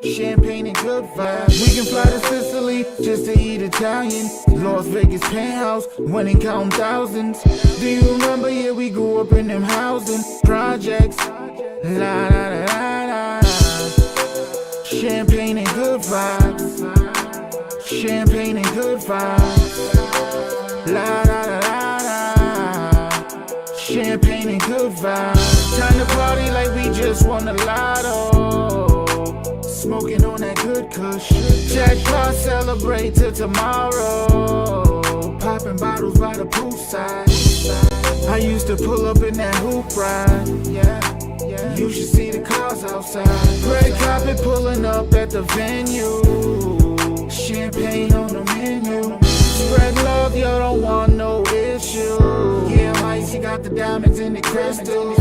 champagne and good vibes. We can fly to Sicily just to eat Italian. Las Vegas penthouse, winning counting thousands. Do you remember? Yeah, we grew up in them housing projects. La la la la la. Champagne and good vibes. Champagne and good vibes. La la la la la. Champagne and good vibes. Time to party like we just won the lotto. Smoking on that good kush. Jackpot, celebrate till tomorrow. Popping bottles by the poolside. I used to pull up in that hoop ride. Yeah, you should see the cars outside. Red carpet pulling up at the venue. Champagne on the menu. Spread love, you don't want no issue. Yeah, Ice, you got the diamonds in the crystal.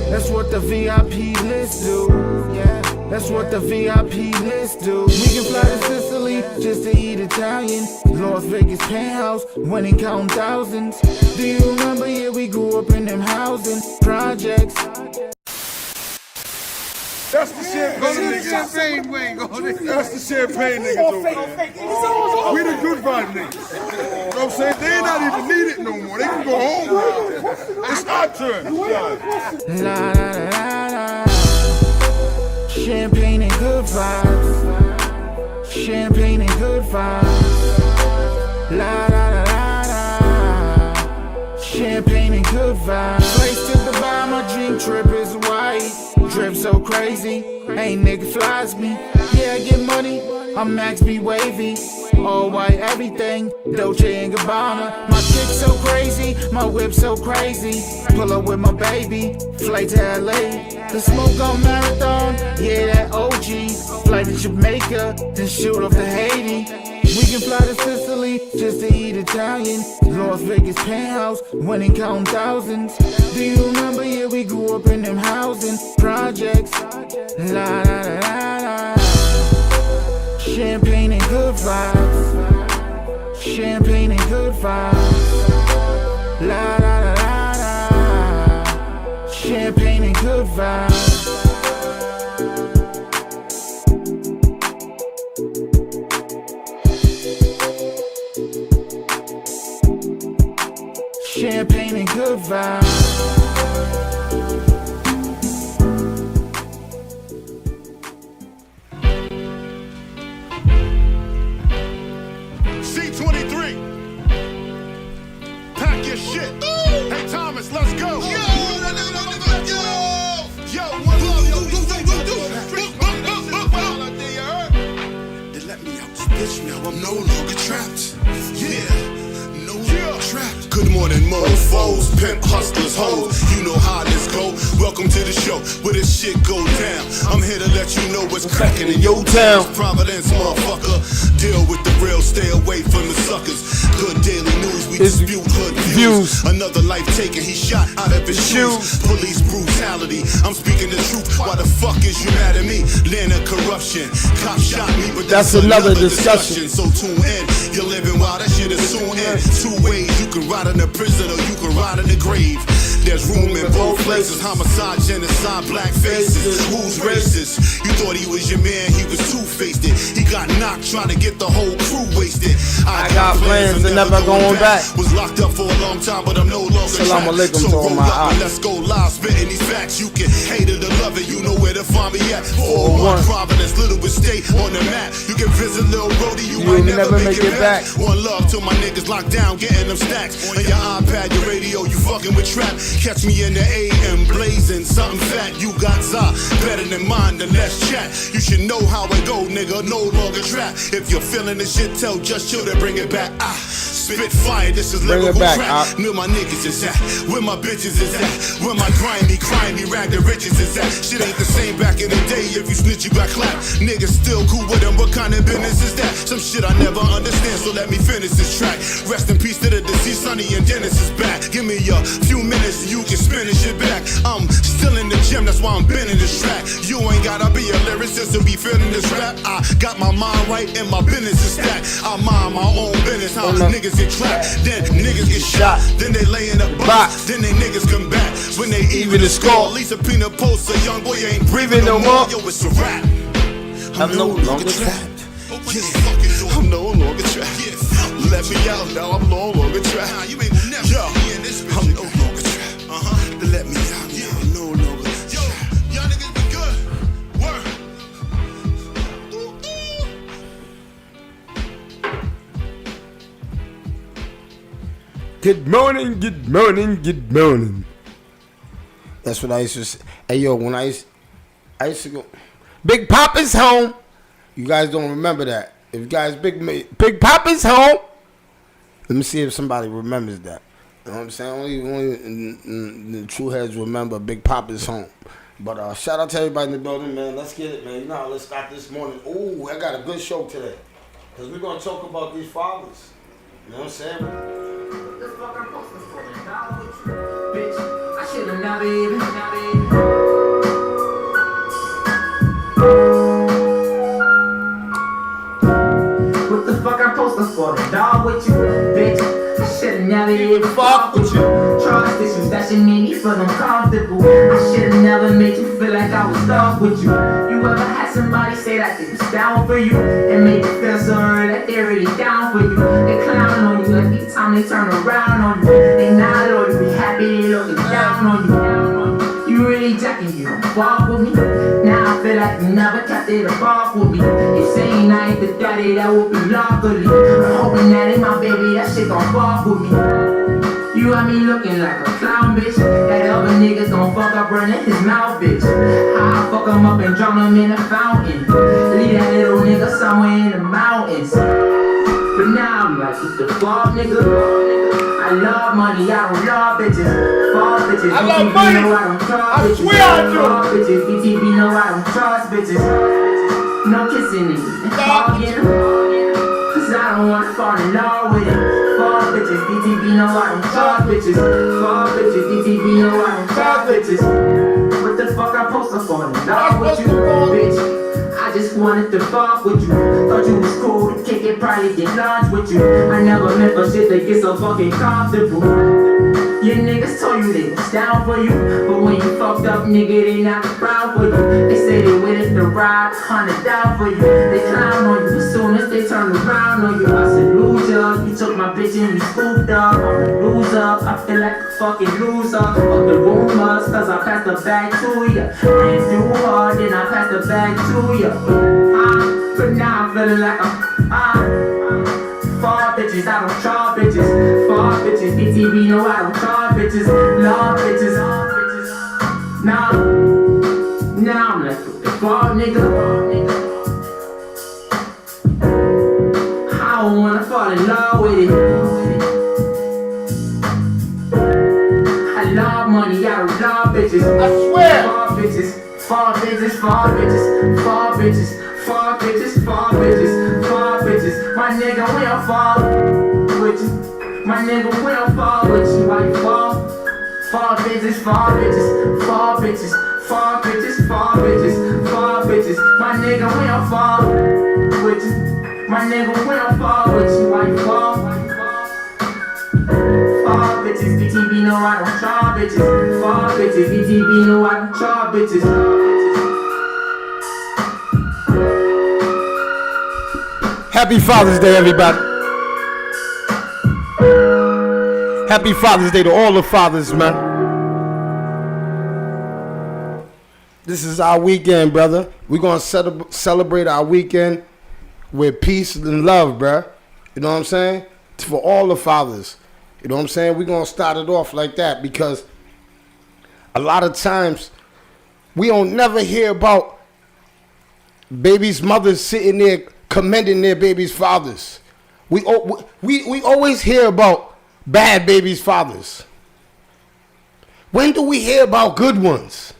That's what the VIP list do. Yeah, that's what the VIP list do. We can fly to Sicily just to eat Italian. Las Vegas penthouse, winning counting thousands. Do you remember? Yeah, we grew up in them housing projects. That's the champagne niggas. That's the champagne niggas over there. We the good vibe niggas. You know what I'm saying? They ain't not even needed no more. They can go home. It's our turn. La la la la. Champagne and good vibes. Champagne and good vibes. La la la la la. Champagne and good vibes. Place to Dubai, my dream trip is white. Drip so crazy, ain't nigga flies me. Yeah, I get money, I'm Max B wavy. All white everything, Dolce and Gabbana. My chick so crazy, my whip so crazy. Pull up with my baby, flight to LA. The smoke on Marathon, yeah that OG. Flight to Jamaica, then shoot off to Haiti. We can fly to Sicily just to eat Italian. Las Vegas penthouse, winning counting thousands. Do you remember? Yeah, we grew up in them housing projects. La la la la la. Champagne and good vibes. Champagne and good vibes. La la la la la. Champagne and good vibes. Champagne and good vibes. C23. Pack your shit. Ooh. Hey Thomas, let's go. Yo, one love, yo. They let me out this bitch now. I'm no longer trapped. Yeah. Trapped. Good morning, mofos, pimp hustlers, hoes. You know how this go. Welcome to the show where this shit go down. I'm here to let you know what's cracking in your town. Providence, motherfucker. Deal with the real, stay away from the suckers. Good daily news, we dispute hood views. Another life taken, he shot out of his shoes. Police brutality, I'm speaking the truth. Why the fuck is you mad at me? Land of corruption, cop shot me, but that's another discussion. So tune in, you're living while that shit is soon in. Two ways, you can ride in the prison or you can ride in the grave. There's room in both places. Homicide, genocide, black faces. Who's racist? You thought he was your man, he was two-faced it. He got knocked trying to get the whole crew wasted. I got plans and never going back. Was locked up for a long time, but I'm no longer Salam alaikum so to all my eyes. let's go live, spitting these facts. You can hate it or love it, you know where to find me at. 401 Providence, Little Bit State on the map. You can visit Lil Brody, you might never make it back. One love till my niggas locked down, getting them stacks. On your iPad, your radio, you fucking with trap. Catch me in the AM, blazing something fat. You got za, better than mine, then let's chat. You should know how it go, nigga, no longer trap. If you're feeling the shit, tell Just Chill to bring it back. Spit fire, this is lyrical crack. Where my niggas is at, where my bitches is at, where my grimy, rag the riches is at. Shit ain't the same back in the day, if you snitch you got clapped. Niggas still cool with them, what kind of business is that? Some shit I never understand, so let me finish this track. Rest in peace to the deceased, Sonny and Dennis is back. Give me a few minutes and you can spin this shit back. I'm still in the gym, that's why I'm bending this track. You ain't gotta be a lyricist to be feeling this rap. I got my mind right and my business is stacked. I mind my own business, how niggas get trapped, then niggas get shot, then they lay in a box, then they niggas come back. When they even the score, Lisa Peanut posts a young boy ain't breathing no more. Yo, it's a rap. I'm no longer trapped. Yeah, I'm no longer trapped. Let me out now, I'm no longer trapped. You ain't never be in this bitch. I'm no longer trapped. Let me out now, I'm no longer trapped. Yo, y'all niggas be good. Work. Good morning, good morning, good morning. That's what I used to say. Hey, yo, when I used to go, Big Papa's home. You guys don't remember that. If you guys, Big Papa's home. Let me see if somebody remembers that. You know what I'm saying? Only the true heads remember Big Papa's home. But shout out to everybody in the building, man. Let's get it, man. You know how let's start this morning. Ooh, I got a good show today. Because we're going to talk about these fathers. You know what I'm saying? The fuck I'm supposed to fall in love with you, bitch. I should've never even. What the fuck I'm supposed to fall in love with you, bitch? I should've never even fuck with you. Trust issues that should make me feel uncomfortable. I should've never made you feel like I was stuck with you. You ever had somebody say that they was down for you and make you feel so that they're really down for you? They clown on you every time they turn around on you. They not on you, be happy they looking down on you. You really jacking, you don't fuck with me. Now I feel like you never kept it above with me. You saying I ain't the daddy that would be luckily. I'm hoping that ain't my baby, that shit gon' fuck with me. You got me looking like a clown, bitch. That other niggas gon' fuck up running his mouth, bitch. I fuck him up and drown him in a fountain. Leave that little nigga somewhere in the mountains. But now I'm like, what the fuck, nigga? I love money, I don't love bitches. Fuck bitches, I love money. No, I don't trust I bitches. swear I do. Fuck bitches, BTB, no, I don't trust bitches. No kissing it, fucking. Cause I don't wanna fall in love with it. Fuck bitches, BTB, no, I don't trust bitches. Fuck bitches, BTB, no, I don't trust bitches. What the fuck I'm supposed to fall in love with you, bitch? I just wanted to fuck with you. Thought you was cool to kick it, probably get lunch with you. I never meant for shit to get so fucking comfortable. Your niggas told you they was down for you, but when you fucked up, nigga, they not proud for you. They say they waited to ride, hunted down for you. They clown on you as soon as they turn around on you. I said, loser, you took my bitch and you scooped up. I'm a loser, I feel like a fucking loser. Fuck the rumors, cause I passed the bag to ya. I ain't do hard, then I passed the bag to ya. But now I'm feeling like I'm fuck bitches, I don't try bitches. Fuck bitches, BTB, no, I don't try bitches. Love bitches, Now I'm like, fuck nigga. I don't wanna fall in love with it. I love money, I don't love bitches. I swear. Fuck bitches, fuck bitches, fuck bitches, fuck bitches. Fuck bitches, fuck bitches, fuck bitches. My nigga will fall with you. My nigga will fall with you. Why you fall? Fuck bitches, fuck bitches, fuck bitches, fuck bitches, fuck bitches, fuck bitches. My nigga will fall with you. My nigga will fall with you. Why you fall? Fuck bitches, BTB, no, I don't try bitches. Fuck bitches, BTB, no, I don't try bitches. Happy Father's Day, everybody. Happy Father's Day to all the fathers, man. This is our weekend, brother. We're going to celebrate our weekend with peace and love, bruh. You know what I'm saying? For all the fathers. You know what I'm saying? We're going to start it off like that because a lot of times we don't never hear about babies' mothers sitting there commending their babies' fathers. We always hear about bad babies' fathers. When do we hear about good ones?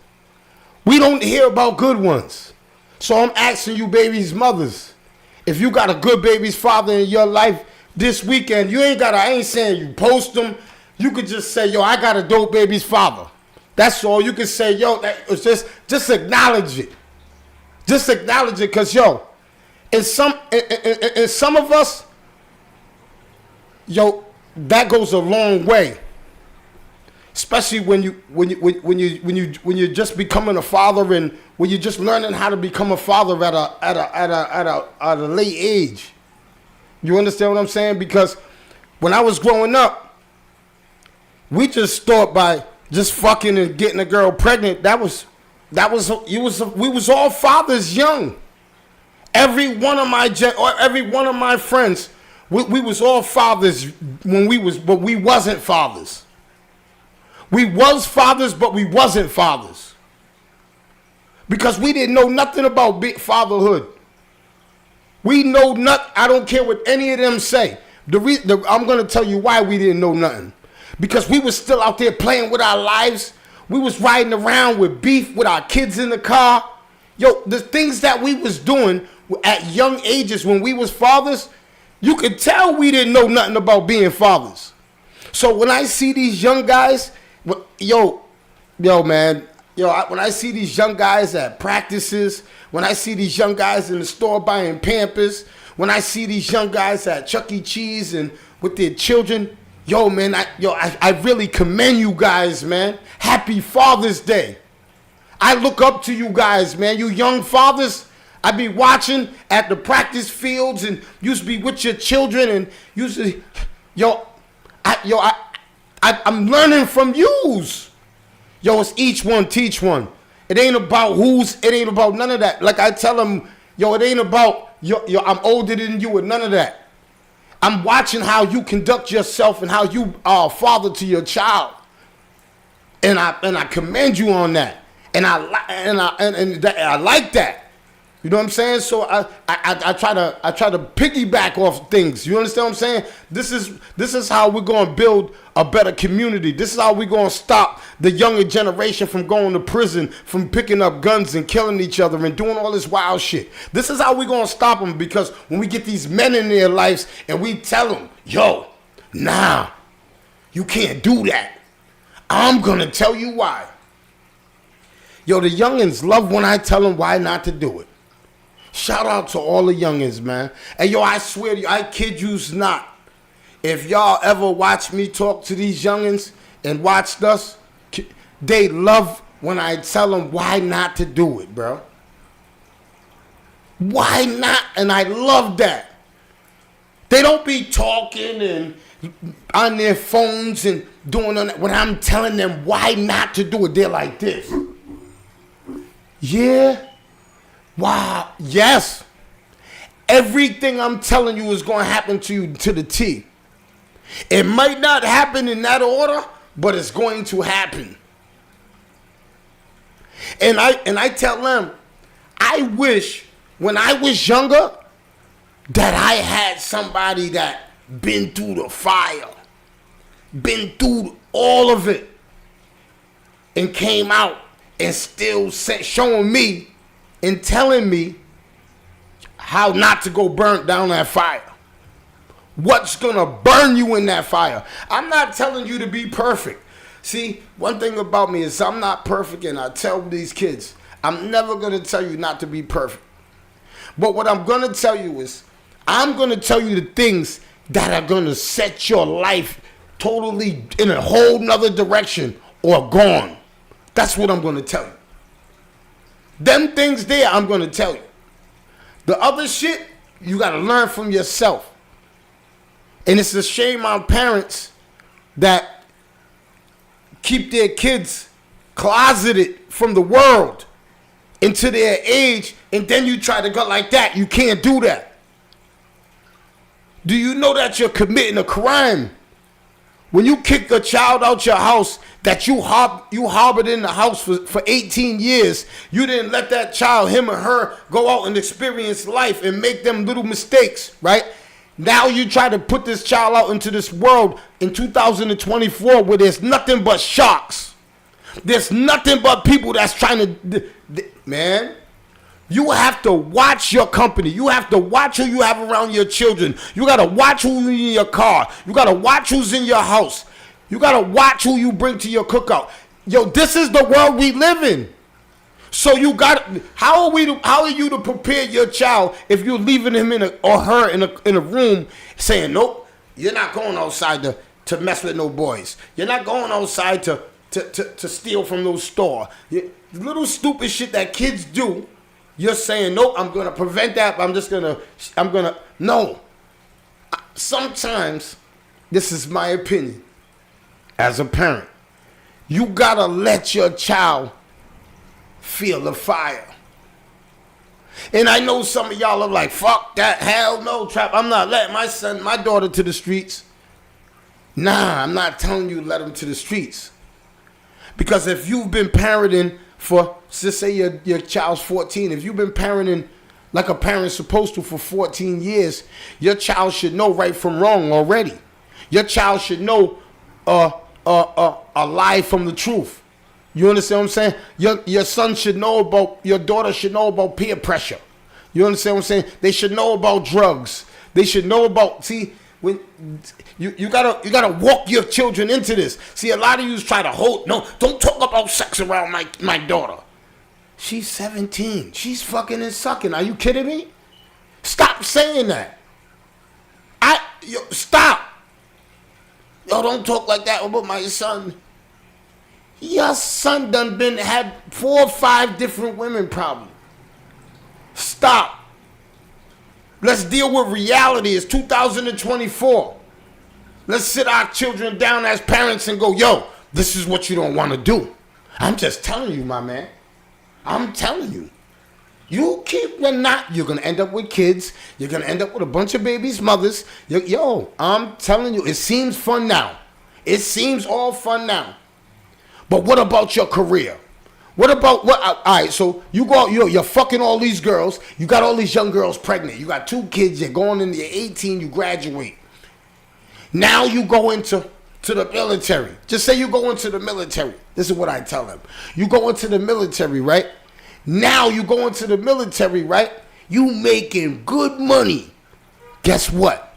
We don't hear about good ones. So I'm asking you babies' mothers, if you got a good baby's father in your life this weekend, you ain't gotta, I ain't saying you post them. You could just say, yo, I got a dope baby's father. That's all. You can say, yo, it's just acknowledge it. Just acknowledge it, because, yo, in some of us, yo, that goes a long way. especially when you're just becoming a father and when you're just learning how to become a father at a late age. You understand what I'm saying? Because when I was growing up, we just thought by just fucking and getting a girl pregnant, we was all fathers young. Every one of my friends, we was all fathers but we wasn't fathers. We was fathers, but we wasn't fathers. Because we didn't know nothing about big fatherhood. We know nothing. I don't care what any of them say. I'm going to tell you why we didn't know nothing. Because we was still out there playing with our lives. We was riding around with beef with our kids in the car. Yo, the things that we was doing at young ages when we was fathers, you could tell we didn't know nothing about being fathers. So when I see these young guys, man, when I see these young guys at practices, when I see these young guys in the store buying Pampers, when I see these young guys at Chuck E. Cheese and with their children, man, I really commend you guys, man. Happy Father's Day. I look up to you guys, man. You young fathers, I be watching at the practice fields and used to be with your children and usually, I'm learning from yous. It's each one teach one. It ain't about it ain't about none of that. Like I tell them, it ain't about, I'm older than you and none of that. I'm watching how you conduct yourself and how you are a father to your child. And I commend you on that. And I like that. You know what I'm saying? So I try to piggyback off things. You understand what I'm saying? This is how we're going to build a better community. This is how we're going to stop the younger generation from going to prison, from picking up guns and killing each other and doing all this wild shit. This is how we're going to stop them, because when we get these men in their lives and we tell them, nah, you can't do that. I'm going to tell you why. The youngins love when I tell them why not to do it. Shout out to all the youngins, man. And I swear to you, I kid you's not. If y'all ever watch me talk to these youngins and watched us, they love when I tell them why not to do it, bro. Why not? And I love that. They don't be talking and on their phones and doing that. When I'm telling them why not to do it, they're like this. Yeah. Wow. Yes. Everything I'm telling you is going to happen to you to the T. It might not happen in that order, but it's going to happen. And I tell them, I wish when I was younger that I had somebody that been through the fire, been through all of it, and came out and still showing me and telling me how not to go burn down that fire. What's going to burn you in that fire? I'm not telling you to be perfect. See, one thing about me is I'm not perfect, and I tell these kids, I'm never going to tell you not to be perfect. But what I'm going to tell you is, I'm going to tell you the things that are going to set your life totally in a whole nother direction or gone. That's what I'm going to tell you. Them things there, I'm going to tell you. The other shit, you got to learn from yourself. And it's a shame on parents that keep their kids closeted from the world into their age, and then you try to go like that. You can't do that. Do you know that you're committing a crime? When you kick a child out your house that you harbored in the house for 18 years, you didn't let that child, him or her, go out and experience life and make them little mistakes, right? Now you try to put this child out into this world in 2024 where there's nothing but sharks. There's nothing but people that's trying to, man. You have to watch your company. You have to watch who you have around your children. You got to watch who's in your car. You got to watch who's in your house. You got to watch who you bring to your cookout. This is the world we live in. So you got, how are you to prepare your child if you're leaving him or her in a room saying, nope, you're not going outside to mess with no boys. You're not going outside to steal from no store. Little stupid shit that kids do, you're saying, nope, I'm going to prevent that. No. Sometimes, this is my opinion, as a parent, you got to let your child feel the fire. And I know some of y'all are like, fuck that, hell no, Trap. I'm not letting my daughter to the streets. Nah, I'm not telling you let them to the streets. Because if you've been parenting for, just say your child's 14, if you've been parenting like a parent's supposed to for 14 years, your child should know right from wrong already. Your child should know a lie from the truth. You understand what I'm saying? Your son should know about, your daughter should know about peer pressure. You understand what I'm saying? They should know about drugs. They should know about, see, when you gotta walk your children into this. See, a lot of you try to hold, no, don't talk about sex around my daughter. She's 17. She's fucking and sucking. Are you kidding me? Stop saying that. Stop. Yo, don't talk like that about my son. Your son done had 4 or 5 different women probably. Stop. Let's deal with reality. It's 2024. Let's sit our children down as parents and go, yo, this is what you don't want to do. I'm just telling you, my man. I'm telling you. You're going to end up with kids. You're going to end up with a bunch of babies' mothers. Yo, I'm telling you, it seems fun now. It seems all fun now. But what about your career? What about what? All right, so you go, you're fucking all these girls. You got all these young girls pregnant. You got 2 kids. You're going into your 18. You graduate. Now you go into the military. Just say you go into the military. This is what I tell them. You go into the military, right? Now you go into the military, right? You making good money. Guess what?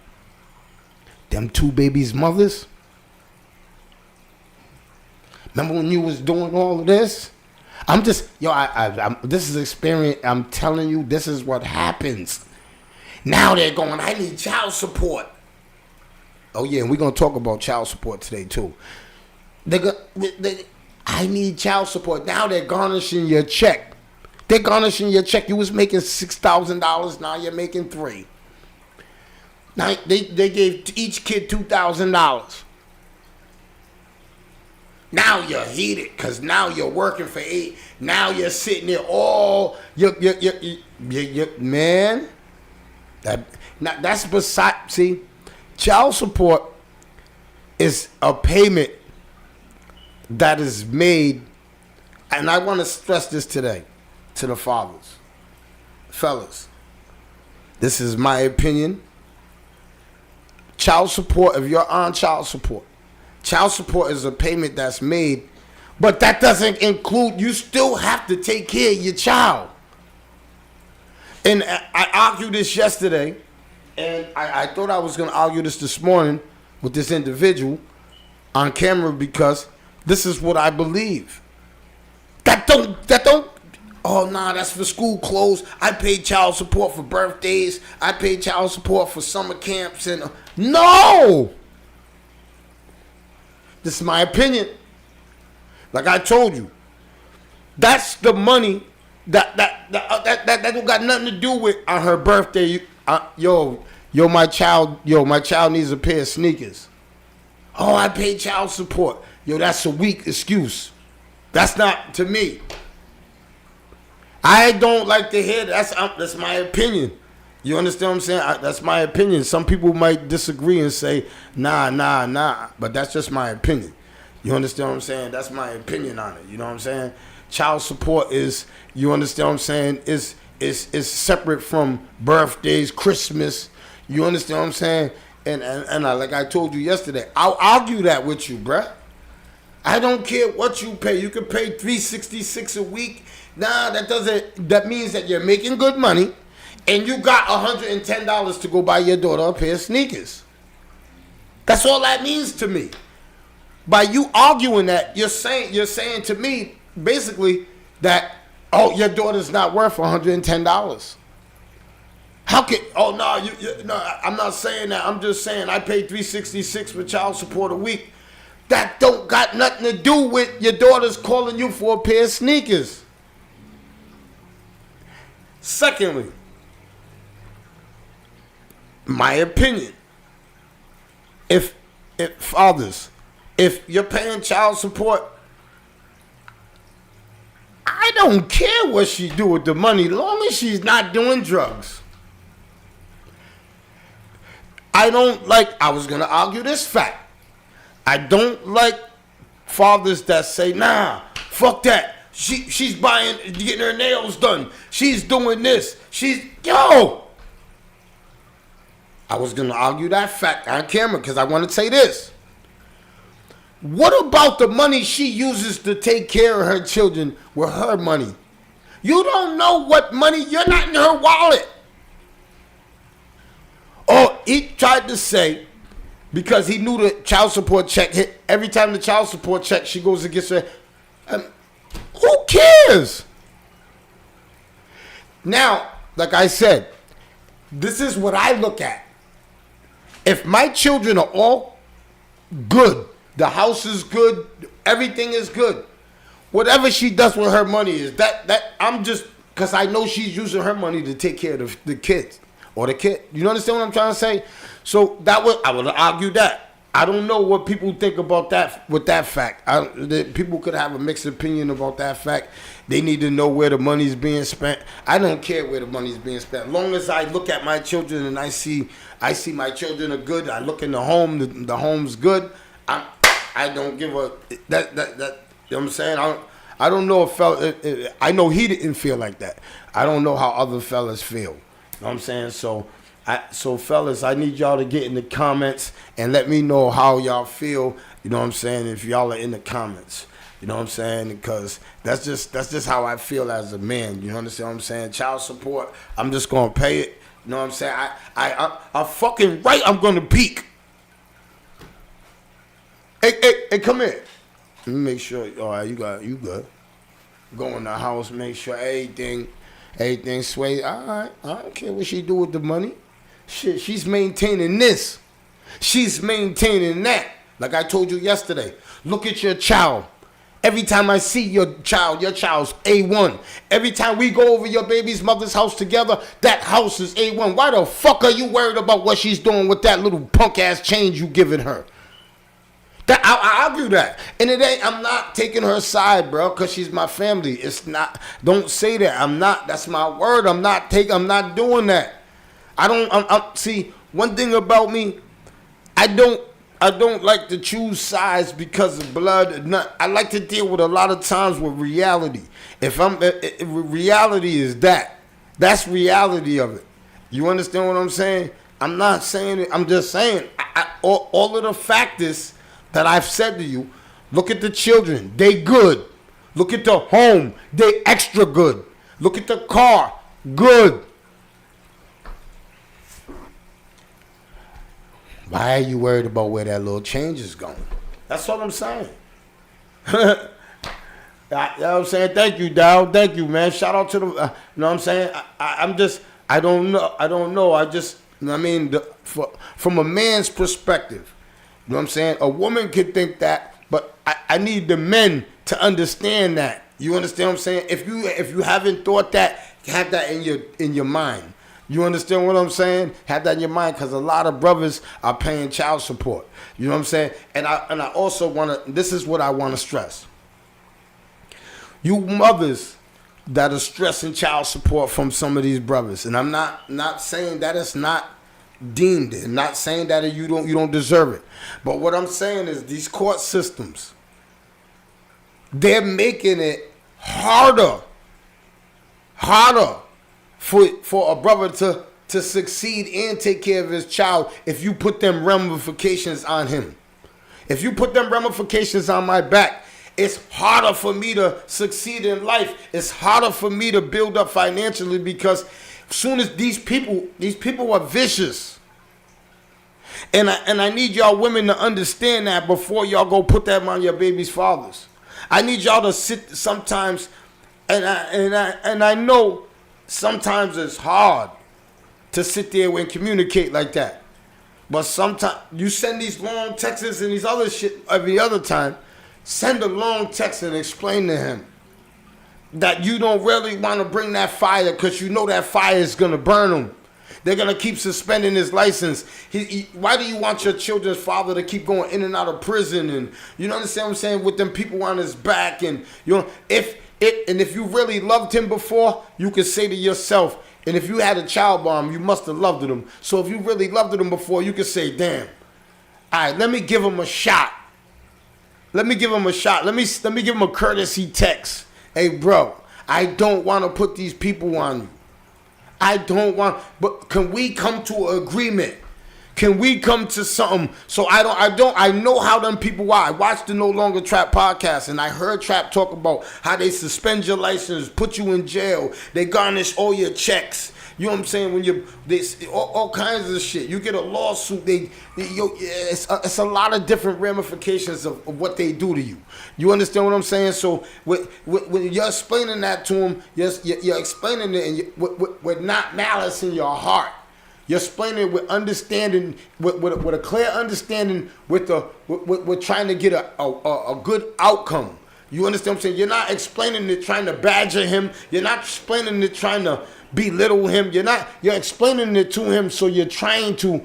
Them 2 babies' mothers. Remember when you was doing all of this? I'm just, this is experience. I'm telling you, this is what happens. Now they're going, I need child support. Oh yeah, and we're going to talk about child support today too. I need child support. Now they're garnishing your check. They're garnishing your check. You was making $6,000. Now you're making $3,000. Now they gave each kid $2,000. Now you're heated because now you're working for 8. Now you're sitting there all man. That's beside. See, child support is a payment that is made, and I want to stress this today to the fathers, fellas. This is my opinion. Child support, if you're on child support is a payment that's made, but that doesn't include, you still have to take care of your child. And I argued this yesterday, and I thought I was going to argue this morning with this individual on camera because this is what I believe. Oh, nah, that's for school clothes. I pay child support for birthdays. I pay child support for summer camps. And no! This is my opinion. Like I told you, that's the money that don't got nothing to do with on her birthday. My child needs a pair of sneakers. Oh, I pay child support. Yo, that's a weak excuse. That's not to me. I don't like to hear that. That's my opinion. You understand what I'm saying? That's my opinion. Some people might disagree and say, nah. But that's just my opinion. You understand what I'm saying? That's my opinion on it. You know what I'm saying? Child support is, you understand what I'm saying, is separate from birthdays, Christmas. You understand what I'm saying? And like I told you yesterday, I'll argue that with you, bruh. I don't care what you pay. You can pay $366 a week. Nah, that means that you're making good money. And you got $110 to go buy your daughter a pair of sneakers. That's all that means to me. By you arguing that, you're saying to me basically that, oh, your daughter's not worth $110. How can? Oh no, no. I'm not saying that. I'm just saying I pay $366 for child support a week. That don't got nothing to do with your daughter's calling you for a pair of sneakers. Secondly, my opinion, if fathers, if you're paying child support, I don't care what she do with the money, long as she's not doing drugs. I was going to argue this fact. I don't like fathers that say, nah, fuck that. She's getting her nails done. She's doing this. I was going to argue that fact on camera because I want to say this. What about the money she uses to take care of her children with her money? You don't know what money, you're not in her wallet. Or he tried to say, because he knew the child support check hit, every time the child support check, she goes and gets her. Who cares? Now, like I said, this is what I look at. If my children are all good, the house is good, everything is good, whatever she does with her money is that I'm just, because I know she's using her money to take care of the kids or the kid. You understand what I'm trying to say? So I would argue that. I don't know what people think about that with that fact. People could have a mixed opinion about that fact. They need to know where the money's being spent. I don't care where the money's being spent. As long as I look at my children and I see my children are good. I look in the home, the home's good. I don't give a that. You know what I'm saying? I don't know if I know he didn't feel like that. I don't know how other fellas feel. You know what I'm saying? So fellas, I need y'all to get in the comments and let me know how y'all feel. You know what I'm saying? If y'all are in the comments, you know what I'm saying? Because that's just how I feel as a man. You understand what I'm saying? Child support, I'm just gonna pay it. You know what I'm saying? I fucking right. I'm gonna peak. Hey, come here. Let me make sure. All right, you good. Go in the house, make sure everything sways. All right, I don't care what she do with the money. Shit, she's maintaining this. She's maintaining that. Like I told you yesterday, look at your child. Every time I see your child's A1. Every time we go over your baby's mother's house together, that house is A1. Why the fuck are you worried about what she's doing with that little punk ass change you giving her? That I argue that. And it ain't, I'm not taking her side, bro, because she's my family. It's not, don't say that. I'm not, that's my word. I'm not doing that. See, one thing about me, I don't like to choose sides because of blood. I like to deal with a lot of times with reality. Reality is that's reality of it. You understand what I'm saying? I'm not saying it. I'm just saying all of the factors that I've said to you. Look at the children, they good. Look at the home, they extra good. Look at the car, good. Why are you worried about where that little change is going? That's all I'm saying. You know what I'm saying? Thank you, Dow. Thank you, man. Shout out to the, you know what I'm saying? I don't know. I just, you know what I mean? From a man's perspective, you know what I'm saying? A woman could think that, but I need the men to understand that. You understand what I'm saying? If you haven't thought that, have that in your mind. You understand what I'm saying? Have that in your mind, because a lot of brothers are paying child support. You know what I'm saying? And I also want to, this is what I want to stress. You mothers that are stressing child support from some of these brothers, and I'm not saying that it's not deemed it. I'm not saying that you don't deserve it. But what I'm saying is these court systems, they're making it harder for a brother to succeed and take care of his child if you put them ramifications on him. If you put them ramifications on my back, it's harder for me to succeed in life. It's harder for me to build up financially, because as soon as these people are vicious. And I need y'all women to understand that before y'all go put that on your baby's fathers. I need y'all to sit sometimes, and I know sometimes it's hard to sit there and communicate like that. But sometimes you send these long texts and these other shit every other time. Send a long text and explain to him that you don't really want to bring that fire because you know that fire is going to burn him. They're going to keep suspending his license. Why do you want your children's father to keep going in and out of prison? And you understand what I'm saying? With them people on his back. And you know, if you really loved him before, you could say to yourself, and if you had a child bomb, you must have loved him. So if you really loved him before, you could say, damn, all right, let me give him a shot. Let me give him a shot. Let me give him a courtesy text. Hey, bro, I don't want to put these people on you. I don't want, but can we come to an agreement? Can we come to something? So I know how them people are. I watched the No Longer Trap podcast and I heard Trap talk about how they suspend your license, put you in jail, they garnish all your checks. You know what I'm saying? When all kinds of shit. You get a lawsuit. It's a lot of different ramifications of what they do to you. You understand what I'm saying? So when you're explaining that to them, you're explaining it and with not malice in your heart. You're explaining it with understanding, with a clear understanding, with trying to get a good outcome. You understand what I'm saying? You're not explaining it trying to badger him. You're not explaining it trying to belittle him. You're explaining it to him, so you're trying to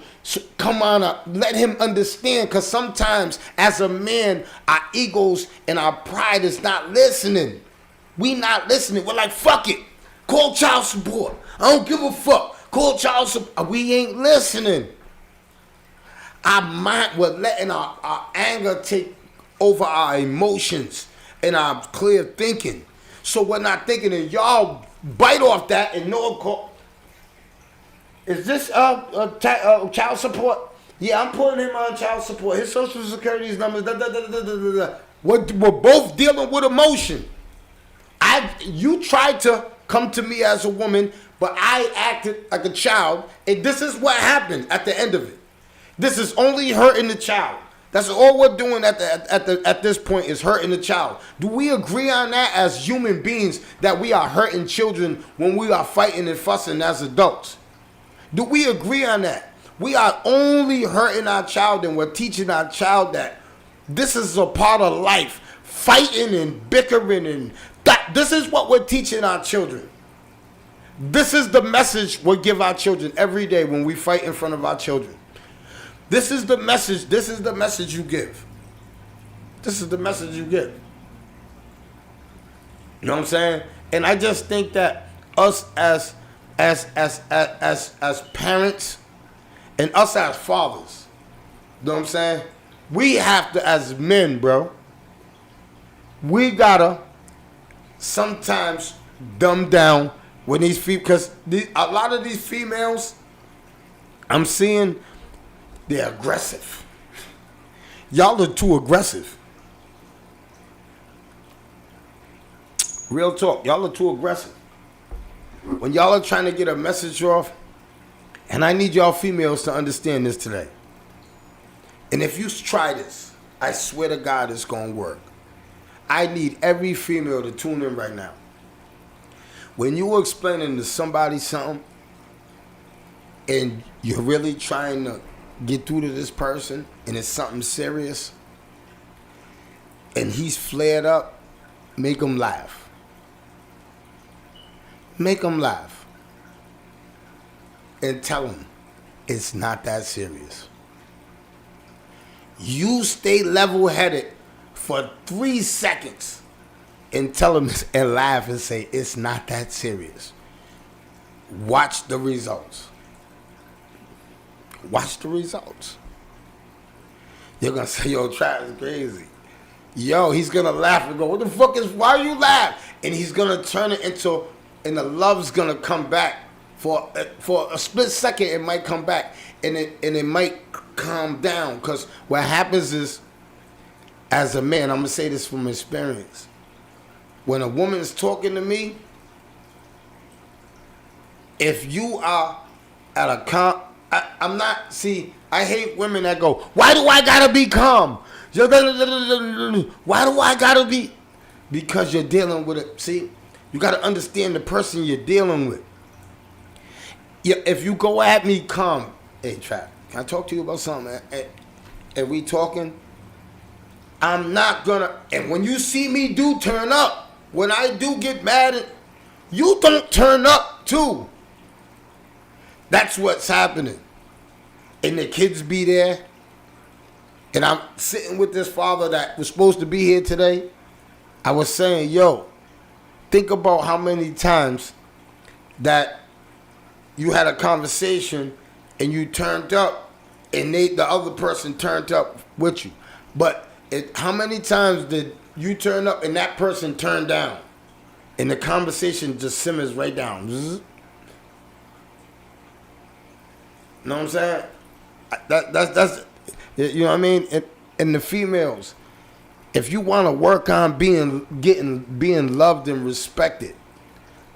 let him understand, because sometimes as a man, our egos and our pride is not listening. We not listening. We're like, fuck it. Call child support. I don't give a fuck. Call child support. We ain't listening. Our mind, we're letting our anger take over our emotions and our clear thinking. So we're not thinking, and y'all bite off that and no. Is this child support? Yeah, I'm putting him on child support. His social security numbers. We're both dealing with emotion. You tried to come to me as a woman, but I acted like a child, and this is what happened at the end of it. This is only hurting the child. That's all we're doing at this point is hurting the child. Do we agree on that as human beings, that we are hurting children when we are fighting and fussing as adults? Do we agree on that? We are only hurting our child, and we're teaching our child that this is a part of life. Fighting and bickering and that. This is what we're teaching our children. This is the message we give our children every day when we fight in front of our children. This is the message. This is the message you give. This is the message you give. You know what I'm saying? And I just think that us as parents and us as fathers, you know what I'm saying? We have to, as men, bro, we gotta sometimes dumb down when these because a lot of these females I'm seeing, they're aggressive. Y'all are too aggressive. Real talk. Y'all are too aggressive. When y'all are trying to get a message off, and I need y'all females to understand this today. And if you try this, I swear to God it's going to work. I need every female to tune in right now. When you're explaining to somebody something, and you're really trying to get through to this person, and it's something serious, and he's flared up, make him laugh. Make him laugh. And tell him it's not that serious. You stay level-headed for 3 seconds and tell him and laugh and say it's not that serious. Watch the results. Watch the results. You're going to say, yo, Trap is crazy. Yo, he's going to laugh and go, what the fuck why are you laugh? And he's going to turn it into, and the love's going to come back. For a split second, it might come back, and it might calm down. Because what happens is, as a man, I'm going to say this from experience. When a woman is talking to me, if you are at a I hate women that go, why do I gotta be calm? Why do I gotta be? Because you're dealing with it. See, you gotta understand the person you're dealing with. Yeah, if you go at me calm, hey Trap, can I talk to you about something? And we talking, I'm not gonna. And when you see me do turn up, when I do get mad, you don't turn up too. That's what's happening. And the kids be there, and I'm sitting with this father that was supposed to be here today. I was saying, yo, think about how many times that you had a conversation and you turned up and the other person turned up with you. But how many times did you turn up and that person turned down? And the conversation just simmers right down. You know what I'm saying? That's you know what I mean? And the females, if you want to work on being loved and respected,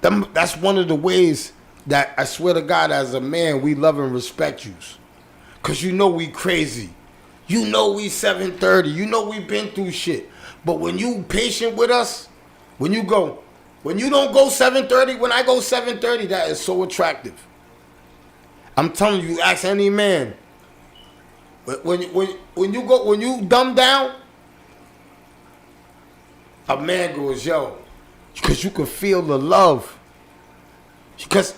that's one of the ways that I swear to God, as a man, we love and respect you. Cause you know we crazy. You know we 730. You know we been through shit. But when you patient with us, when you don't go 730, when I go 730, that is so attractive. I'm telling you, ask any man. When you dumb down, a man goes, yo, because you can feel the love. Because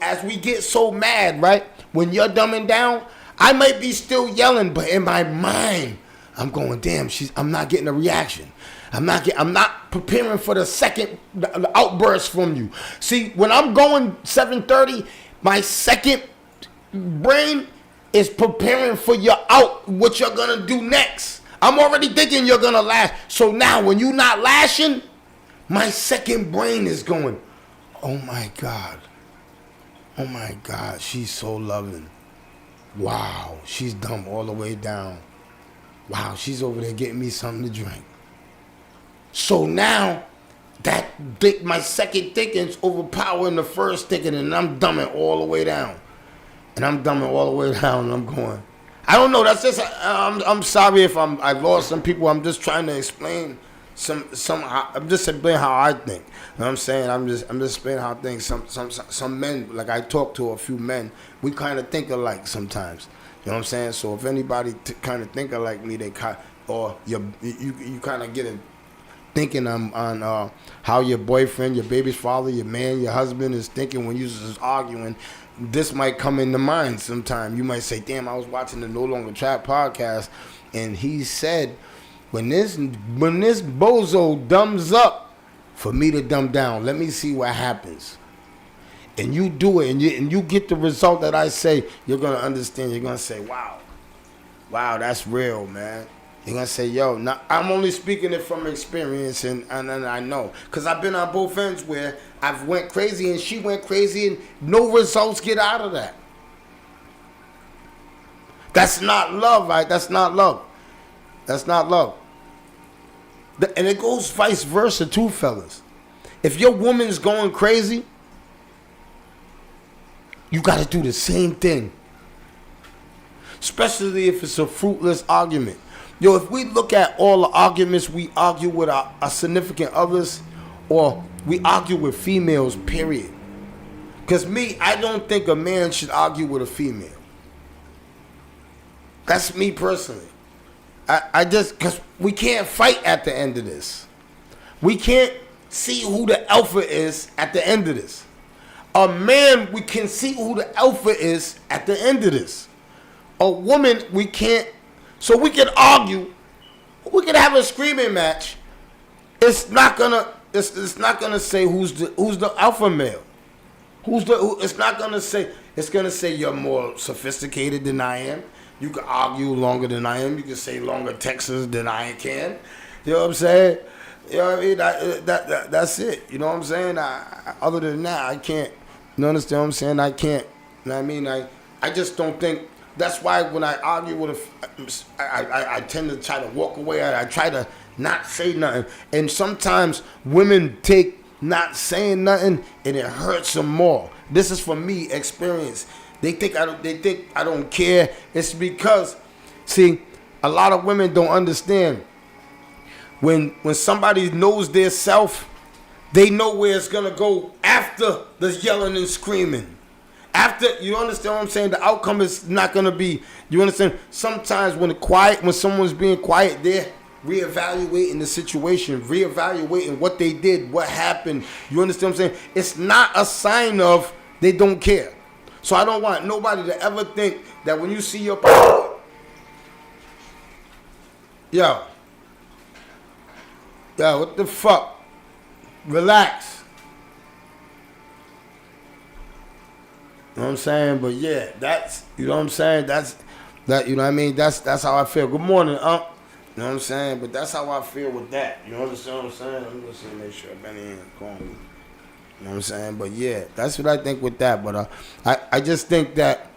as we get so mad, right? When you're dumbing down, I might be still yelling, but in my mind, I'm going, damn, I'm not getting a reaction. I'm not preparing for the second outburst from you. See, when I'm going 730, my second brain is preparing for what you're gonna do next. I'm already thinking you're gonna lash. So now when you're not lashing, my second brain is going, oh my God, she's so loving. Wow, she's dumb all the way down. Wow, she's over there getting me something to drink. So now my second thinking's overpowering the first thinking, and I'm dumbing all the way down. And I'm going, I don't know, that's just, I'm sorry if I lost some people. I'm just trying to explain I'm just explaining how I think. You know what I'm saying? I'm just explaining how I think. Some men, like I talk to a few men, we kind of think alike sometimes. You know what I'm saying? So if anybody kind of think alike me, you kind of get it thinking on how your boyfriend, your baby's father, your man, your husband is thinking when you're just arguing. This might come into mind sometime. You might say, damn, I was watching the No Longer Trap podcast, and he said, when this bozo dumbs up, for me to dumb down, let me see what happens. And you do it, and you get the result that I say, you're going to understand. You're going to say, wow, that's real, man. You're going to say, yo, now, I'm only speaking it from experience, and I know. Because I've been on both ends where I've went crazy, and she went crazy, and no results get out of that. That's not love, right? That's not love. And it goes vice versa too, fellas. If your woman's going crazy, you got to do the same thing. Especially if it's a fruitless argument. Yo, if we look at all the arguments we argue with our significant others, or we argue with females, period. Because I don't think a man should argue with a female. That's me personally. Because we can't fight at the end of this. We can't see who the alpha is at the end of this. A man, we can see who the alpha is at the end of this. A woman, we can't. So we can argue. We can have a screaming match. It's not gonna say who's the alpha male. It's not gonna say. It's gonna say you're more sophisticated than I am. You can argue longer than I am. You can say longer texts than I can. You know what I'm saying? You know what I mean? That's it. You know what I'm saying? Other than that, I can't. You understand what I'm saying? I can't. You know what I mean? I just don't think. That's why when I argue with I tend to try to walk away. I try to not say nothing. And sometimes women take not saying nothing and it hurts them more. This is for me experience. They think I don't care. It's because, see, a lot of women don't understand. When somebody knows their self, They know where it's gonna go after the yelling and screaming. After, you understand what I'm saying? The outcome is not gonna be, you understand? Sometimes when someone's being quiet, they're reevaluating the situation, reevaluating what they did, what happened. You understand what I'm saying? It's not a sign of they don't care. So I don't want nobody to ever think that when you see your partner, yo, what the fuck? Relax. You know what I'm saying? But yeah, that's, you know what I'm saying? That, you know what I mean? That's how I feel. Good morning, You know what I'm saying? But that's how I feel with that. You understand what I'm saying? I'm just gonna make sure Benny ain't calling me. You know what I'm saying? But yeah, that's what I think with that. But I just think that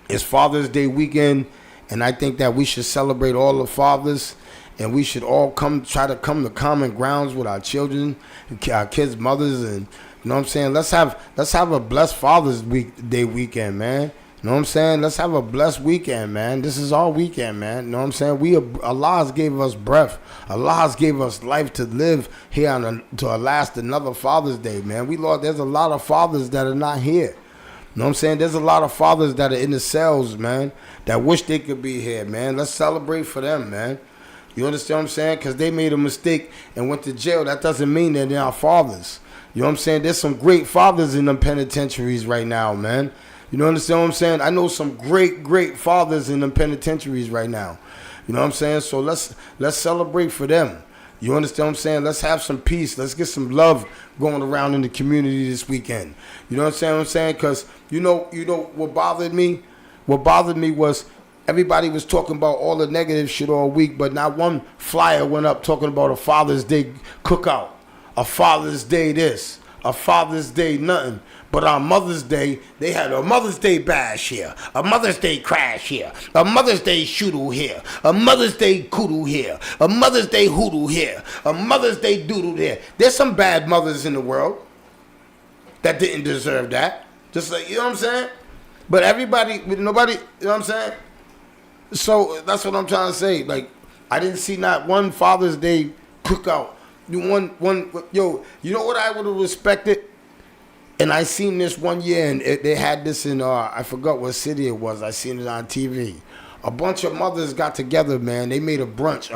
it's Father's Day weekend, and I think that we should celebrate all the fathers, and we should all try to come to common grounds with our children, our kids' mothers, and you know what I'm saying? Let's have a blessed Father's Day weekend, man. You know what I'm saying? Let's have a blessed weekend, man. This is our weekend, man. You know what I'm saying? Allah gave us breath. Allah gave us life to live here to last another Father's Day, man. There's a lot of fathers that are not here. You know what I'm saying? There's a lot of fathers that are in the cells, man, that wish they could be here, man. Let's celebrate for them, man. You understand what I'm saying? Because they made a mistake and went to jail. That doesn't mean that they're our fathers. You know what I'm saying? There's some great fathers in them penitentiaries right now, man. You know understand what I'm saying? I know some great fathers in them penitentiaries right now. You know what I'm saying? So let's celebrate for them. You understand what I'm saying? Let's have some peace. Let's get some love going around in the community this weekend. You know what I'm saying? Because you know what bothered me? What bothered me was everybody was talking about all the negative shit all week, but not one flyer went up talking about a Father's Day cookout, a Father's Day this, a Father's Day nothing. But on Mother's Day, they had a Mother's Day bash here, a Mother's Day crash here, a Mother's Day shoodoo here, a Mother's Day kudu here, a Mother's Day hoodoo here, a Mother's Day doodoo there. There's some bad mothers in the world that didn't deserve that. Just like, you know what I'm saying? But nobody, you know what I'm saying? So that's what I'm trying to say. Like, I didn't see not one Father's Day cookout. You know what I would have respected? And I seen this one year, and they had this in, I forgot what city it was. I seen it on TV. A bunch of mothers got together, man. They made a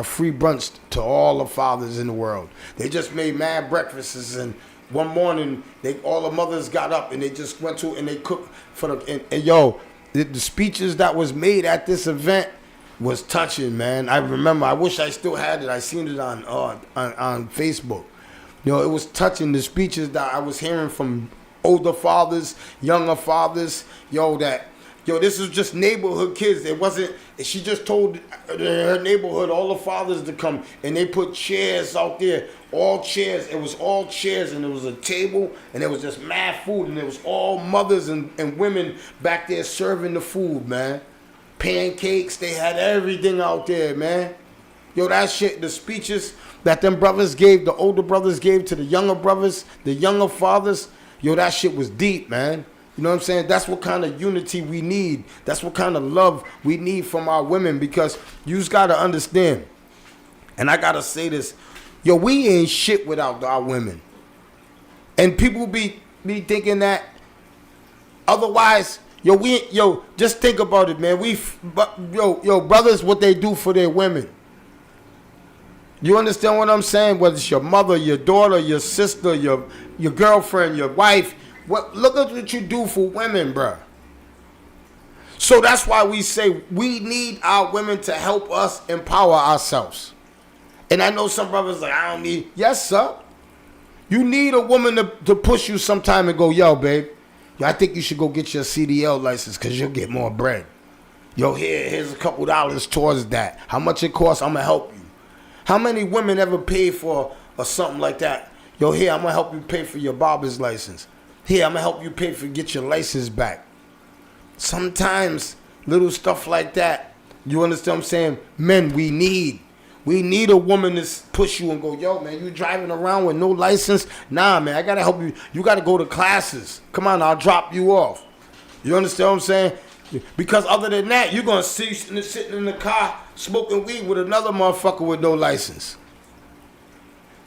free brunch to all the fathers in the world. They just made mad breakfasts, and one morning, all the mothers got up, and they just went to, and they cooked for the speeches that was made at this event was touching, man. I remember, I wish I still had it. I seen it on Facebook. You know, it was touching, the speeches that I was hearing from older fathers, younger fathers. This is just neighborhood kids. It wasn't, she just told her neighborhood, all the fathers to come, and they put chairs out there, all chairs. It was all chairs, and there was a table, and there was just mad food, and it was all mothers and women back there serving the food, man. Pancakes, they had everything out there, man. That shit, the speeches that them brothers gave, the older brothers gave to the younger brothers, the younger fathers, that shit was deep, man. You know what I'm saying? That's what kind of unity we need. That's what kind of love we need from our women, because you just got to understand, and I got to say this, we ain't shit without our women. And people be thinking that otherwise, just think about it, man. Brothers, what they do for their women. You understand what I'm saying? Whether it's your mother, your daughter, your sister, your girlfriend, your wife. Look at what you do for women, bruh. So that's why we say we need our women to help us empower ourselves. And I know some brothers like, I don't need. Yes, sir. You need a woman to push you sometime and go, babe, I think you should go get your CDL license because you'll get more bread. Here's a couple dollars towards that. How much it costs, I'm going to help you. How many women ever pay for or something like that? Here, I'm going to help you pay for your barber's license. Here, I'm going to help you pay for get your license back. Sometimes little stuff like that, you understand what I'm saying? Men, we need a woman to push you and go, man, you driving around with no license? Nah, man, I got to help you. You got to go to classes. Come on, I'll drop you off. You understand what I'm saying? Because other than that, you're going to see sitting in the car smoking weed with another motherfucker with no license.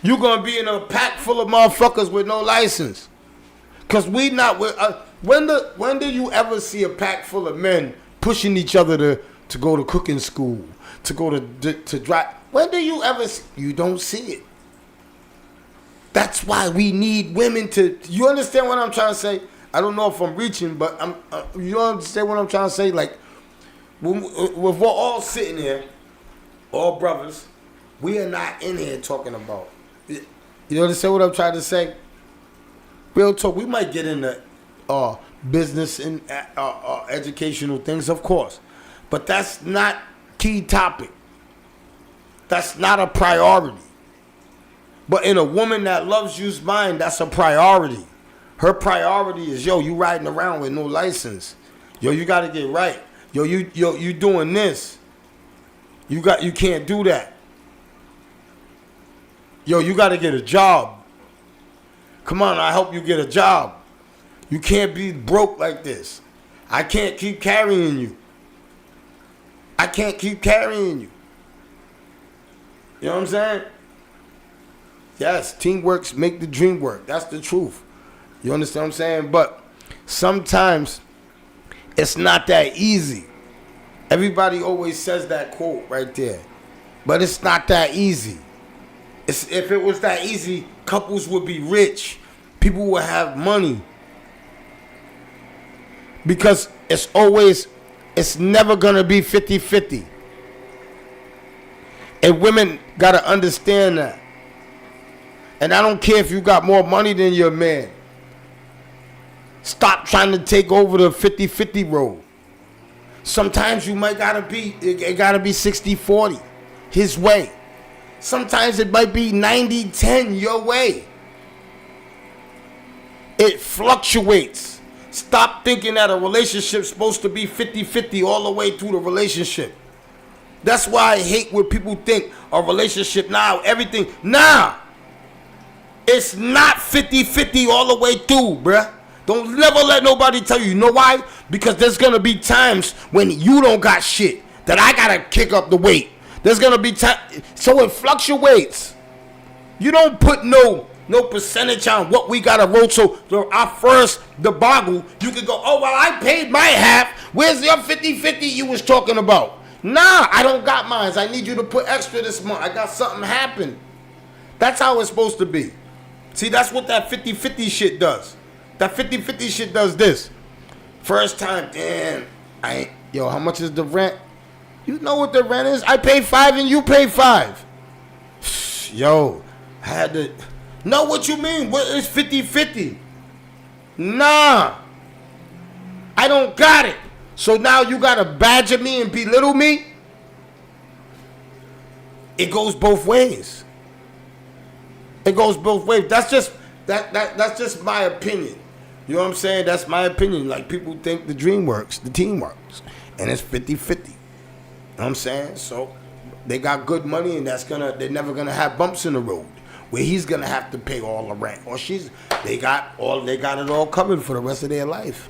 You gonna be in a pack full of motherfuckers with no license. Cause we not with when did you ever see a pack full of men pushing each other to go to cooking school, to go to drive? When do you ever see? You don't see it. That's why we need women to. You understand what I'm trying to say? I don't know if I'm reaching, but you understand what I'm trying to say? Like, when we're all sitting here, all brothers, we are not in here talking about. You understand what I'm trying to say? Real talk. We might get into business and educational things, of course, but that's not key topic. That's not a priority. But in a woman that loves you's mind, that's a priority. Her priority is, yo, you riding around with no license. Yo, you gotta get right. Yo, you doing this. You can't do that. Yo, you gotta get a job. Come on, I'll help you get a job. You can't be broke like this. I can't keep carrying you. I can't keep carrying you. You know what I'm saying? Yes, teamwork make the dream work. That's the truth. You understand what I'm saying? But sometimes it's not that easy. Everybody always says that quote right there. But it's not that easy. If it was that easy, couples would be rich. People would have money. Because it's never going to be 50-50. And women got to understand that. And I don't care if you got more money than your man. Stop trying to take over the 50-50 road. Sometimes you might it gotta be 60-40 his way. Sometimes it might be 90-10 your way. It fluctuates. Stop thinking that a relationship's supposed to be 50-50 all the way through the relationship. That's why I hate when people think a relationship now, everything. Nah. It's not 50-50 all the way through, bruh. Don't never let nobody tell you. You know why? Because there's going to be times when you don't got shit that I got to kick up the weight. There's going to be time. So it fluctuates. You don't put no percentage on what we got to roll. So our first debacle, you can go, oh, well, I paid my half. Where's your 50-50 you was talking about? Nah, I don't got mine. I need you to put extra this month. I got something happen. That's how it's supposed to be. See, that's what that 50-50 shit does. That 50-50 shit does this. First time, damn, how much is the rent? You know what the rent is? I pay 5 and you pay 5. Yo, I had to. No, what you mean? What is 50-50? Nah. I don't got it. So now you gotta badger me and belittle me? It goes both ways. It goes both ways. That's just my opinion. You know what I'm saying? That's my opinion. Like, people think the dream works, the team works, and it's 50-50. You know what I'm saying? So they got good money, and they're never gonna have bumps in the road where he's gonna have to pay all the rent, or they got it all covered for the rest of their life.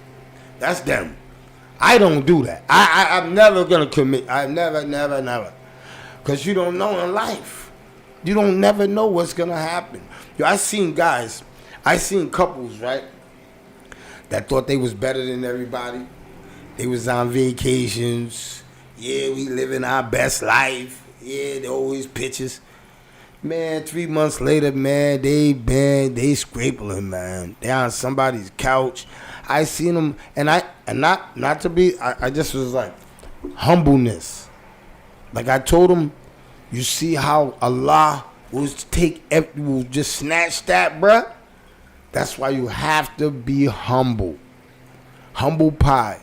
That's them. I don't do that. I'm never gonna commit. I never. Cause you don't know in life. You don't never know what's gonna happen. Yo, I seen couples, right, that thought they was better than everybody. They was on vacations. Yeah, we living our best life. Yeah, they always pictures. Man, 3 months later, man, they scraping, man. They on somebody's couch. I seen them, and I just was like, humbleness. Like I told them, you see how Allah will just snatch that, bruh? That's why you have to be humble. Humble pie.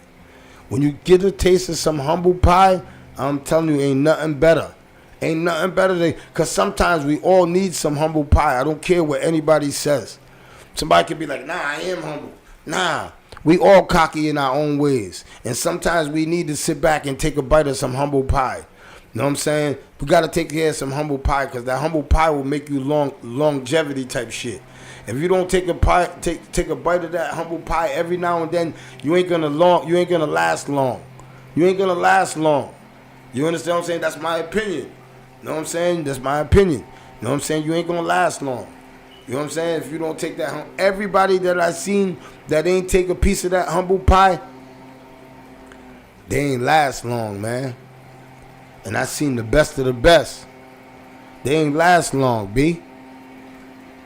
When you get a taste of some humble pie, I'm telling you, ain't nothing better. Ain't nothing better than, because sometimes we all need some humble pie. I don't care what anybody says. Somebody could be like, nah, I am humble. Nah, we all cocky in our own ways. And sometimes we need to sit back and take a bite of some humble pie. You know what I'm saying? We got to take care of some humble pie, because that humble pie will make you longevity type shit. If you don't take a bite of that humble pie every now and then, you ain't gonna last long. You ain't gonna last long. You understand what I'm saying? That's my opinion. You know what I'm saying? That's my opinion. You know what I'm saying? You ain't gonna last long. You know what I'm saying? If you don't take that, everybody that I seen that ain't take a piece of that humble pie, they ain't last long, man. And I seen the best of the best. They ain't last long, B.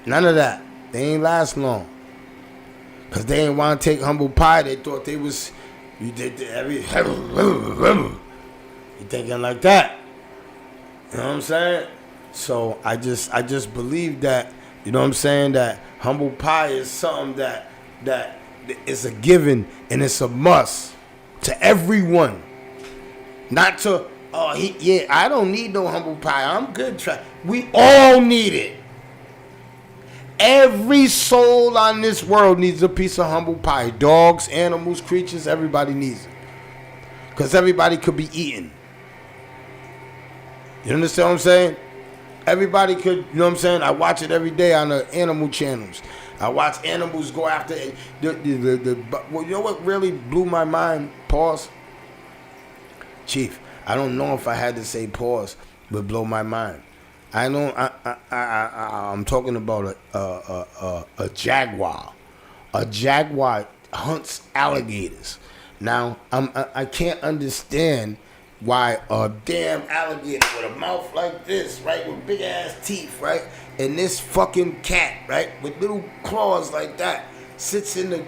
None of that. They ain't last long. Because they ain't want to take humble pie. They thought they was, you thinking like that. You know what I'm saying? So I just believe that, you know what I'm saying, that humble pie is something that is a given and it's a must to everyone. Not to, I don't need no humble pie. I'm good. We all need it. Every soul on this world needs a piece of humble pie. Dogs, animals, creatures, everybody needs it. Because everybody could be eaten. You understand what I'm saying? Everybody could, you know what I'm saying? I watch it every day on the animal channels. I watch animals go after well, you know what really blew my mind? Pause. Chief, I don't know if I had to say pause, but blow my mind. I know I'm talking about a jaguar. A jaguar hunts alligators. Now I can't understand why a damn alligator with a mouth like this, right, with big ass teeth, right, and this fucking cat, right, with little claws like that, sits in the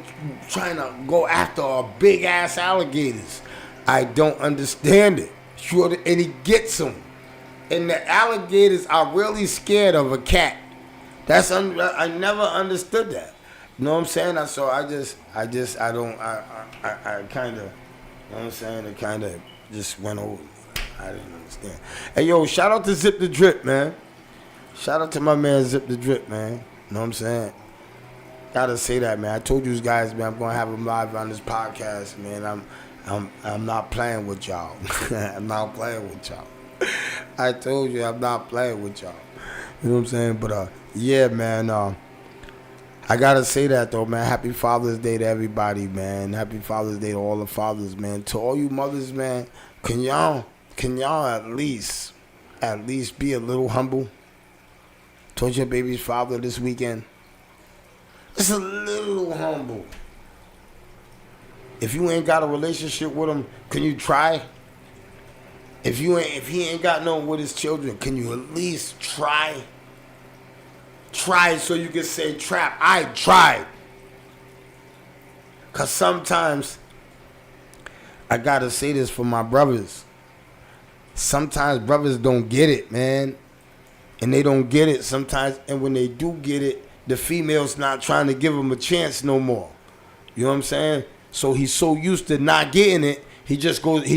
trying to go after a big ass alligators. I don't understand it. Sure, and he gets them. And the alligators are really scared of a cat. I never understood that. You know what I'm saying? I kind of, you know what I'm saying? It kind of just went over. I didn't understand. Hey, yo, shout out to Zip the Drip, man. Shout out to my man Zip the Drip, man. You know what I'm saying? Gotta say that, man. I told you guys, man, I'm gonna have him live on this podcast, man. I'm not playing with y'all. I'm not playing with y'all. I told you I'm not playing with y'all. You know what I'm saying? But yeah, man. I gotta say that though, man. Happy Father's Day to everybody, man. Happy Father's Day to all the fathers, man. To all you mothers, man. Can y'all at least be a little humble towards your baby's father this weekend? Just a little humble. If you ain't got a relationship with him, can you try? If he ain't got no with his children, can you at least try? Try so you can say, Trap, I tried. Because sometimes, I got to say this for my brothers. Sometimes brothers don't get it, man. And they don't get it sometimes. And when they do get it, the female's not trying to give them a chance no more. You know what I'm saying? So he's so used to not getting it, he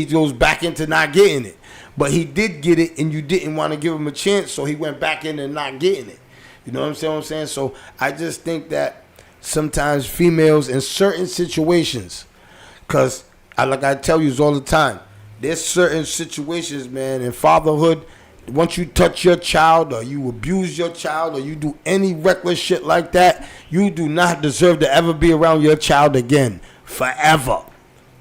goes back into not getting it. But he did get it, and you didn't want to give him a chance, so he went back into not getting it. You know what I'm saying? So I just think that sometimes females in certain situations, because like I tell you all the time, there's certain situations, man, in fatherhood, once you touch your child or you abuse your child or you do any reckless shit like that, you do not deserve to ever be around your child again. Forever.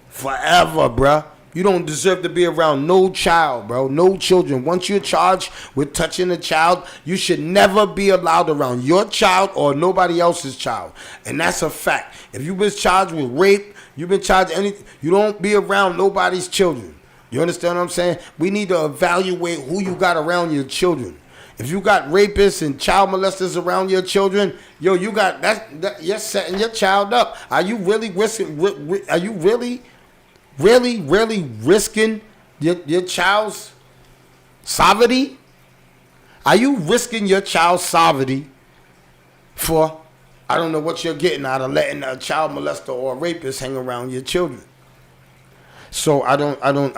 Forever, bruh. You don't deserve to be around no child, bro. No children. Once you're charged with touching a child, you should never be allowed around your child or nobody else's child. And that's a fact. If you've been charged with rape, you've been charged anything, you don't be around nobody's children. You understand what I'm saying? We need to evaluate who you got around your children. If you got rapists and child molesters around your children, yo, you got that you're setting your child up. Are you really risking? Are you really risking your child's sovereignty? Are you risking your child's sovereignty for, I don't know what you're getting out of letting a child molester or a rapist hang around your children? So I don't know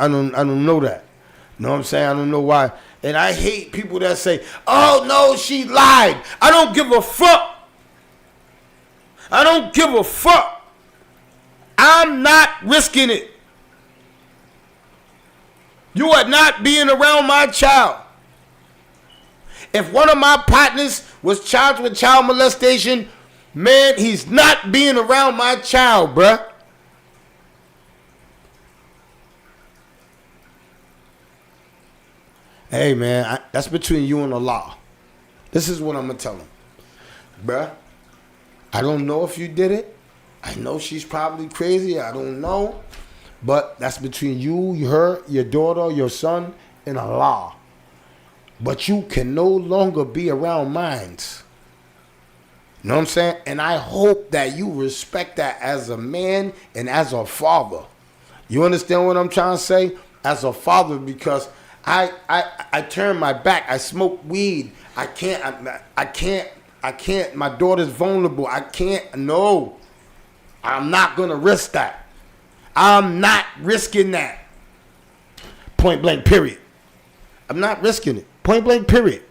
that. You know what I'm saying? I don't know why. And I hate people that say, oh no, she lied. I don't give a fuck. I don't give a fuck. I'm not risking it. You are not being around my child. If one of my partners was charged with child molestation, man, he's not being around my child, bruh. Hey, man, that's between you and Allah. This is what I'm going to tell him. Bruh, I don't know if you did it. I know she's probably crazy. I don't know. But that's between you, her, your daughter, your son, and Allah. But you can no longer be around minds. You know what I'm saying? And I hope that you respect that as a man and as a father. You understand what I'm trying to say? As a father, because I turn my back. I smoke weed. I can't. My daughter's vulnerable. I can't. No. I'm not going to risk that. I'm not risking that. Point blank, period. I'm not risking it. Point blank, period.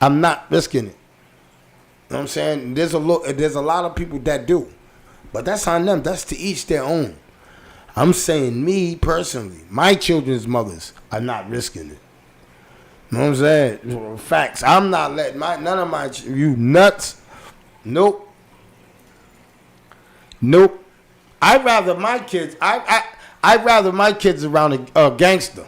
I'm not risking it. You know what I'm saying? There's a lot of people that do. But that's on them. That's to each their own. I'm saying me personally, my children's mothers are not risking it. You know what I'm saying? Facts. I'm not letting none of my, you nuts. Nope. I'd rather my kids around a gangster.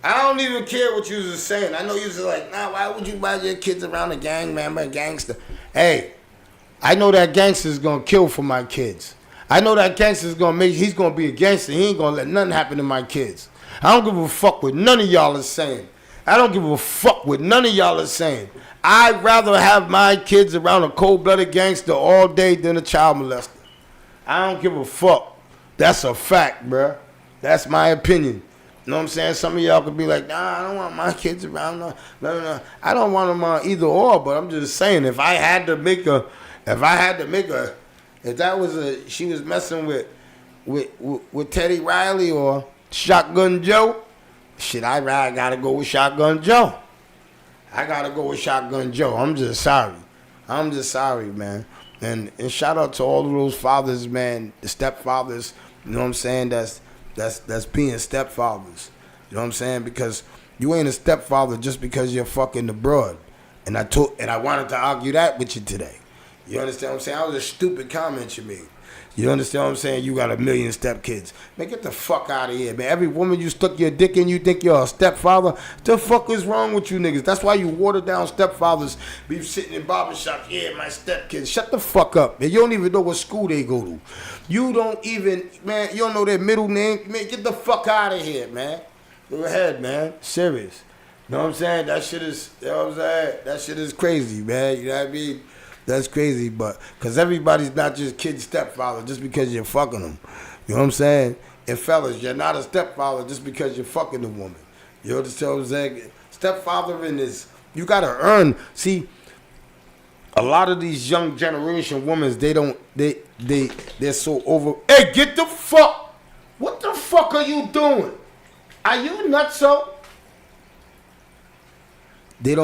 I don't even care what you was saying. I know you was like, nah, why would you buy your kids around a gang member, a gangster? Hey, I know that gangster's gonna kill for my kids. I know that gangster's he's gonna be a gangster. He ain't gonna let nothing happen to my kids. I don't give a fuck what none of y'all are saying. I'd rather have my kids around a cold-blooded gangster all day than a child molester. I don't give a fuck. That's a fact, bruh. That's my opinion. You know what I'm saying? Some of y'all could be like, nah, I don't want my kids around. No. I don't want them on either or, but I'm just saying, if she was messing with Teddy Riley or Shotgun Joe, shit, I gotta go with Shotgun Joe. I'm just sorry, man. And shout out to all of those fathers, man, the stepfathers, you know what I'm saying, that's being stepfathers. You know what I'm saying? Because you ain't a stepfather just because you're fucking the broad. And I wanted to argue that with you today. You understand what I'm saying? That was a stupid comment you made. You understand what I'm saying? You got 1 million stepkids. Man, get the fuck out of here, man. Every woman you stuck your dick in, you think you're a stepfather? The fuck is wrong with you niggas? That's why you water down stepfathers. Be sitting in barbershops. Yeah, my stepkids. Shut the fuck up, man. You don't even know what school they go to. You don't know their middle name. Man, get the fuck out of here, man. Go ahead, man. Serious. You know what I'm saying? That shit is, you know what I'm saying? That shit is crazy, man. You know what I mean? That's crazy, but because everybody's not just kid stepfather just because you're fucking them. You know what I'm saying? And fellas, you're not a stepfather just because you're fucking the woman. You understand what I'm saying? Stepfathering is, you got to earn. See, a lot of these young generation women, they're so over. Hey, get the fuck. What the fuck are you doing? Are you nutso? They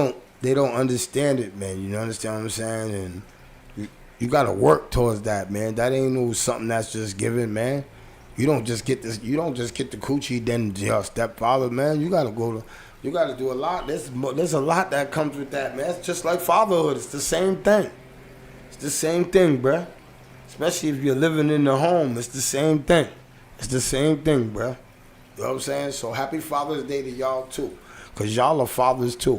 don't understand it, man. You understand what I'm saying? And you gotta work towards that, man. That ain't no something that's just given, man. You don't just get this. You don't just get the coochie, then your stepfather, man. You gotta do a lot. There's a lot that comes with that, man. It's just like fatherhood. It's the same thing. It's the same thing, bruh. Especially if you're living in the home. It's the same thing. Bruh. You know what I'm saying? So happy Father's Day to y'all too, cause y'all are fathers too.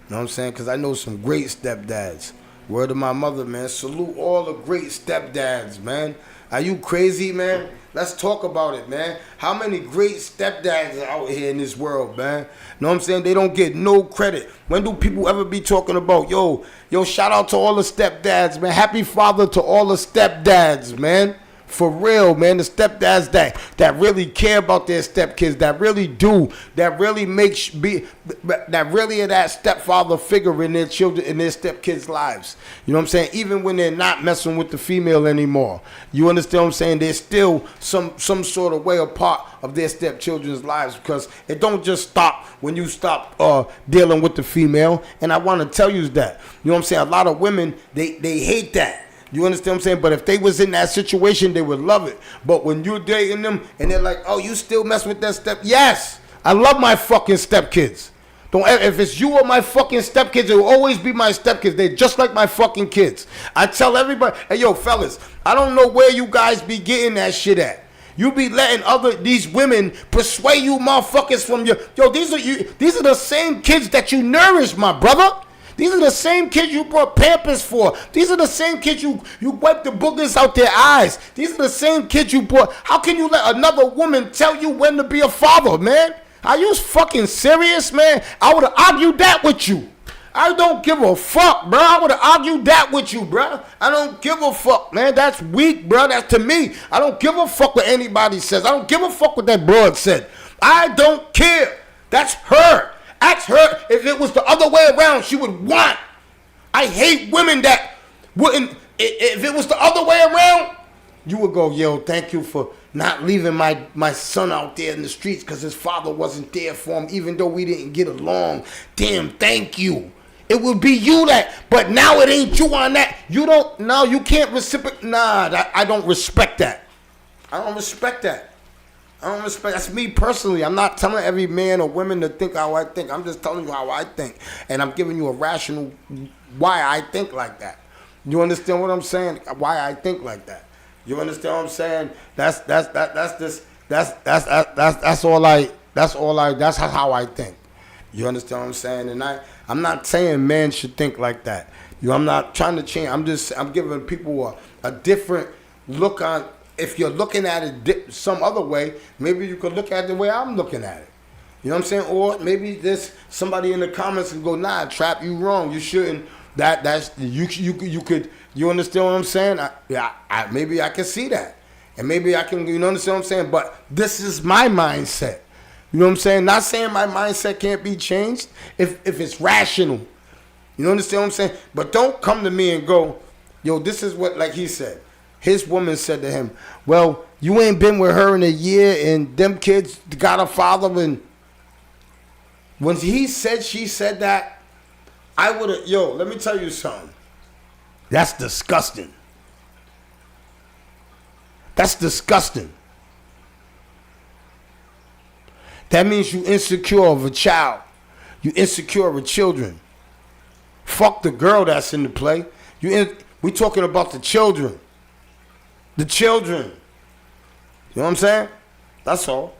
You know what I'm saying? Because I know some great stepdads. Word to my mother, man. Salute all the great stepdads, man. Are you crazy, man? Let's talk about it, man. How many great stepdads are out here in this world, man? You know what I'm saying? They don't get no credit. When do people ever be talking about, yo, shout out to all the stepdads, man. Happy Father to all the stepdads, man. For real, man, the stepdads that really care about their stepkids, that really do, that really that really are that stepfather figure in their children, in their stepkids' lives. You know what I'm saying? Even when they're not messing with the female anymore. You understand what I'm saying? They're still some sort of way a part of their stepchildren's lives, because it don't just stop when you stop dealing with the female. And I want to tell you that. You know what I'm saying? A lot of women, they hate that. You understand what I'm saying? But if they was in that situation, they would love it. But when you're dating them and they're like, oh, you still mess with that step? Yes, I love my fucking stepkids. If it's you or my fucking stepkids, it will always be my stepkids. They're just like my fucking kids. I tell everybody, hey, yo, fellas, I don't know where you guys be getting that shit at. You be letting these women persuade you motherfuckers from your, these are the same kids that you nourish, my brother. These are the same kids you brought Pampers for. These are the same kids you wipe the boogers out their eyes. These are the same kids you brought. How can you let another woman tell you when to be a father, man? Are you fucking serious, man? I would have argued that with you. I don't give a fuck, bro. I would have argued that with you, bro. I don't give a fuck, man. That's weak, bro. That's to me. I don't give a fuck what anybody says. I don't give a fuck what that broad said. I don't care. That's her. Ask her if it was the other way around, she would want. I hate women that wouldn't. If it was the other way around, you would go, yo, thank you for not leaving my son out there in the streets because his father wasn't there for him, even though we didn't get along. Damn, thank you. It would be you that, but now it ain't you on that. You don't, no, you can't reciprocate. Nah, I don't respect that. I don't respect that. That's me personally. I'm not telling every man or woman to think how I think. I'm just telling you how I think. And I'm giving you a rational why I think like that. You understand what I'm saying? Why I think like that. You understand what I'm saying? That's how I think. You understand what I'm saying? And I'm not saying men should think like that. I'm not trying to change. I'm giving people a different look on. If you're looking at it some other way, maybe you could look at it the way I'm looking at it. You know what I'm saying? Or maybe there's somebody in the comments and go, nah, Trap, you wrong. You shouldn't. You could. You understand what I'm saying? Maybe I can see that, and maybe I can. You understand what I'm saying? But this is my mindset. You know what I'm saying? Not saying my mindset can't be changed if it's rational. You understand what I'm saying? But don't come to me and go, yo, this is what, like he said. His woman said to him, well, you ain't been with her in a year and them kids got a father. And when she said that, I would have, let me tell you something. That's disgusting. That's disgusting. That means you insecure of a child. You insecure of children. Fuck the girl that's in the play. We talking about the children. The children. You know what I'm saying? That's all.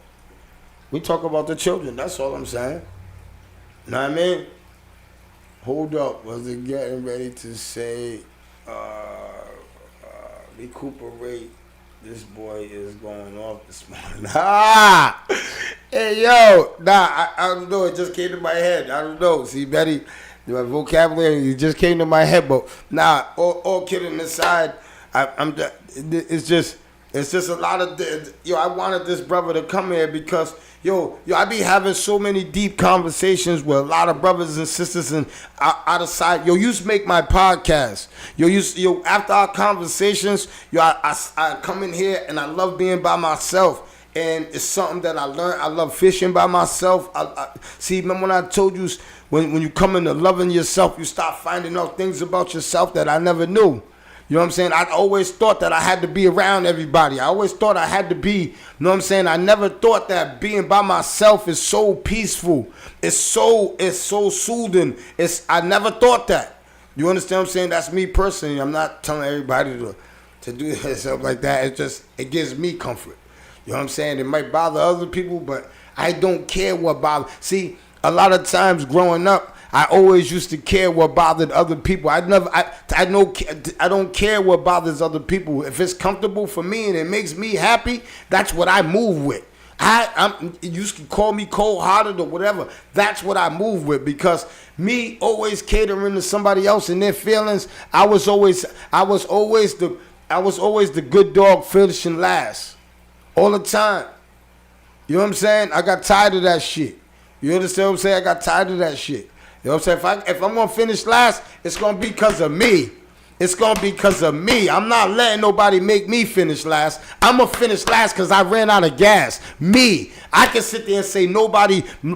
We talk about the children. That's all I'm saying. You know what I mean? Hold up. Was it getting ready to say recuperate? This boy is going off this morning. Hey, yo. I don't know. It just came to my head. I don't know. See, Betty, my vocabulary, it just came to my head. But, all kidding aside, it's just a lot of, I wanted this brother to come here because, I be having so many deep conversations with a lot of brothers and sisters and out of sight. You used to make my podcast. After our conversations, I come in here and I love being by myself. And it's something that I learned. I love fishing by myself. See, remember when I told you, when you come into loving yourself, you start finding out things about yourself that I never knew. You know what I'm saying? I always thought that I had to be around everybody. I always thought I had to be, you know what I'm saying? I never thought that being by myself is so peaceful. It's so soothing. I never thought that. You understand what I'm saying? That's me personally. I'm not telling everybody to do stuff like that. It gives me comfort. You know what I'm saying? It might bother other people, but I don't care what bothers. See, a lot of times growing up, I always used to care what bothered other people. I don't care what bothers other people. If it's comfortable for me and it makes me happy, that's what I move with. You can call me cold-hearted or whatever. That's what I move with, because me always catering to somebody else and their feelings. I was always the good dog finishing last, all the time. You know what I'm saying? I got tired of that shit. You understand what I'm saying? I got tired of that shit. You know what I'm saying? If I'm going to finish last, it's going to be because of me. It's going to be because of me. I'm not letting nobody make me finish last. I'm going to finish last because I ran out of gas. Me. I can sit there and say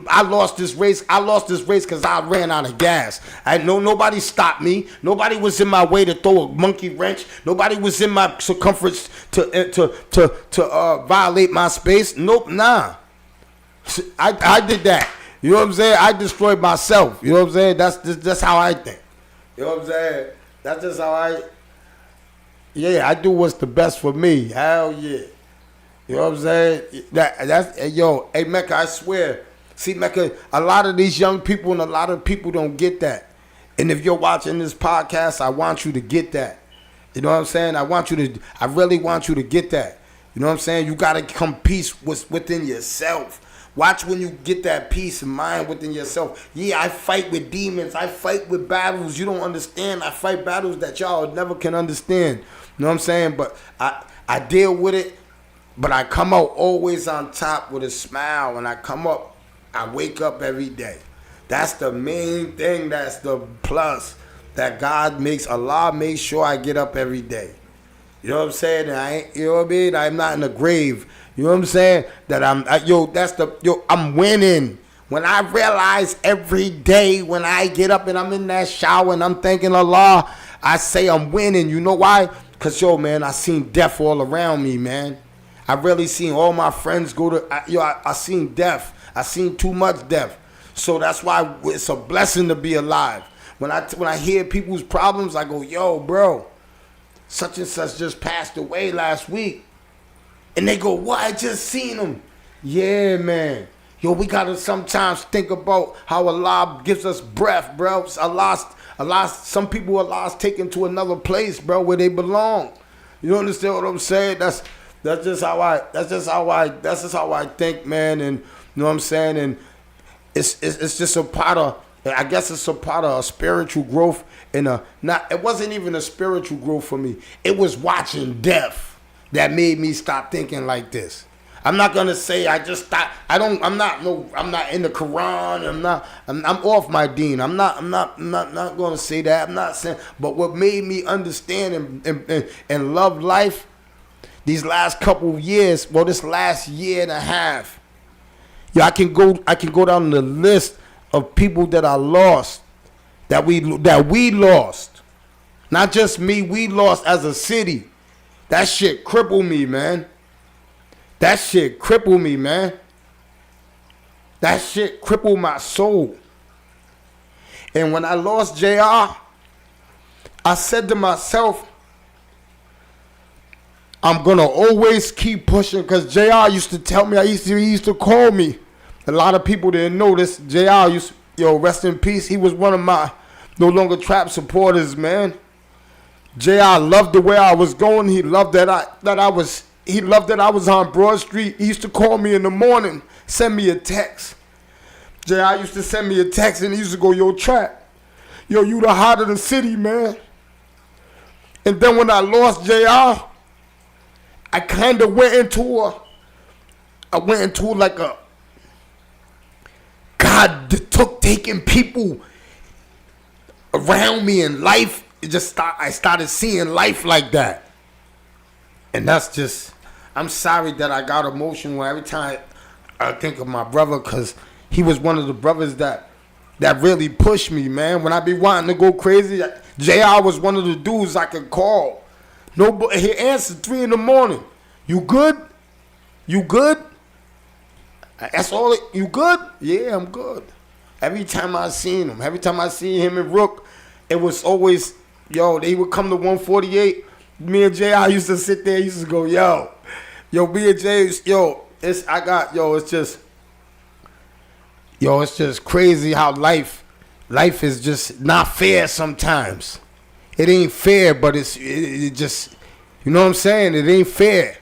I lost this race. I lost this race because I ran out of gas. Nobody stopped me. Nobody was in my way to throw a monkey wrench. Nobody was in my circumference to violate my space. Nope, nah. I did that. You know what I'm saying? I destroyed myself. You know what I'm saying? That's how I think. You know what I'm saying? That's just how I do what's the best for me. Hell yeah. You know what I'm saying? That's yo, hey Mecca, I swear. See, Mecca, a lot of these young people and a lot of people don't get that. And if you're watching this podcast, I want you to get that. You know what I'm saying? I really want you to get that. You know what I'm saying? You gotta come peace within yourself. Watch when you get that peace of mind within yourself. Yeah, I fight with demons. I fight with battles you don't understand. I fight battles that y'all never can understand. You know what I'm saying? But I deal with it, but I come out always on top with a smile. When I come up, I wake up every day. That's the main thing. That's the plus that Allah makes sure I get up every day. You know what I'm saying? You know what I mean? I'm not in the grave. You know what I'm saying? That I'm winning. When I realize every day when I get up and I'm in that shower and I'm thanking Allah, I say I'm winning. You know why? Because, man, I seen death all around me, man. I really seen all my friends go to, I seen death. I seen too much death. So that's why it's a blessing to be alive. When I hear people's problems, I go, yo, bro, such and such just passed away last week. And they go, what? I just seen him. Yeah, man. Yo, we got to sometimes think about how Allah gives us breath, bro. Some people Allah's taken to another place, bro, where they belong. You understand what I'm saying? That's just how I think, man. And you know what I'm saying? And it's just a part of, I guess it's a part of a spiritual growth. It wasn't even a spiritual growth for me. It was watching death that made me stop thinking like this. I'm not gonna say I just thought I'm not in the Quran. I'm off my deen. I'm not gonna say that. I'm not saying. But what made me understand and love life these last couple of years, well, this last year and a half, I can go down the list of people that I lost, that we lost, not just me. We lost as a city. That shit crippled me, man. That shit crippled me, man. That shit crippled my soul. And when I lost JR, I said to myself, I'm going to always keep pushing, because JR used to tell me, he used to call me. A lot of people didn't know this. JR rest in peace. He was one of my No Longer Trap supporters, man. JR loved the way I was going. He loved that I was on Broad Street. He used to call me in the morning, send me a text. JR used to send me a text and he used to go, yo, Trap, yo, you the heart of the city, man. And then when I lost JR, I kind of went into like a, God took taking people around me in life. I started seeing life like that. And that's just, I'm sorry that I got emotional every time I think of my brother, because he was one of the brothers that really pushed me, man. When I be wanting to go crazy, JR was one of the dudes I could call. Nobody, he answered 3 a.m. You good? You good? That's all. You good? Yeah, I'm good. Every time I seen him in Rook, it was always, yo, they would come to 148. Me and JR used to sit there, used to go, yo, me and Jay, it's just crazy how life is just not fair sometimes. It ain't fair, but it just, you know what I'm saying? It ain't fair.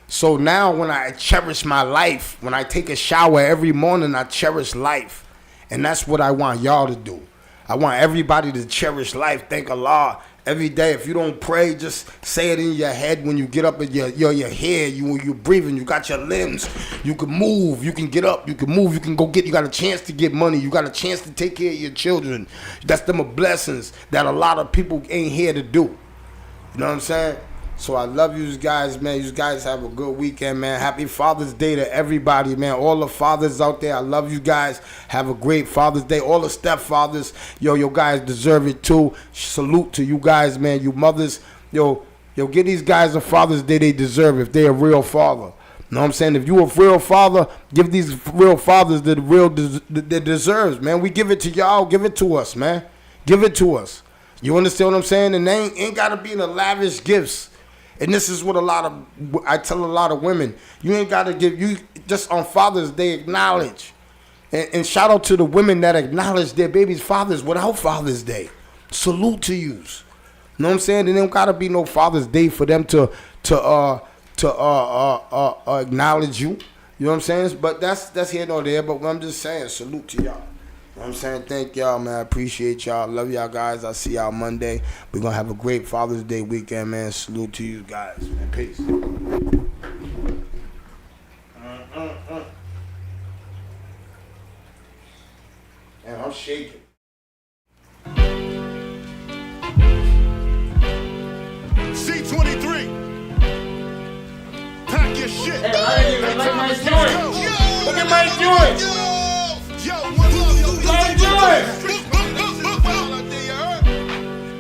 So now when I cherish my life, when I take a shower every morning, I cherish life. And that's what I want y'all to do. I want everybody to cherish life. Thank Allah every day. If you don't pray, just say it in your head when you get up in your head. You're breathing. You got your limbs. You can move. You can get up. You can move. You can go get. You got a chance to get money. You got a chance to take care of your children. That's them blessings that a lot of people ain't here to do. You know what I'm saying? So I love you guys, man. You guys have a good weekend, man. Happy Father's Day to everybody, man. All the fathers out there, I love you guys. Have a great Father's Day. All the stepfathers, yo guys deserve it too. Salute to you guys, man. You mothers, yo, give these guys a Father's Day they deserve if they're a real father. You know what I'm saying? If you a real father, give these real fathers the real that deserves, man. We give it to y'all. Give it to us, man. Give it to us. You understand what I'm saying? And they ain't got to be in the lavish gifts. And this is what I tell a lot of women. You ain't got to you just on Father's Day acknowledge. And shout out to the women that acknowledge their baby's fathers without Father's Day. Salute to yous. You know what I'm saying? There don't gotta be no Father's Day for them to acknowledge you. You know what I'm saying? But that's here nor there. But I'm just saying, salute to y'all. You know what I'm saying? Thank y'all, man. I appreciate y'all. Love y'all guys. I'll see y'all Monday. We're gonna have a great Father's Day weekend, man. Salute to you guys, man. Peace. And I'm shaking. C23. Pack your shit. Hey, I didn't even like my joint. Look at my joint. My joint.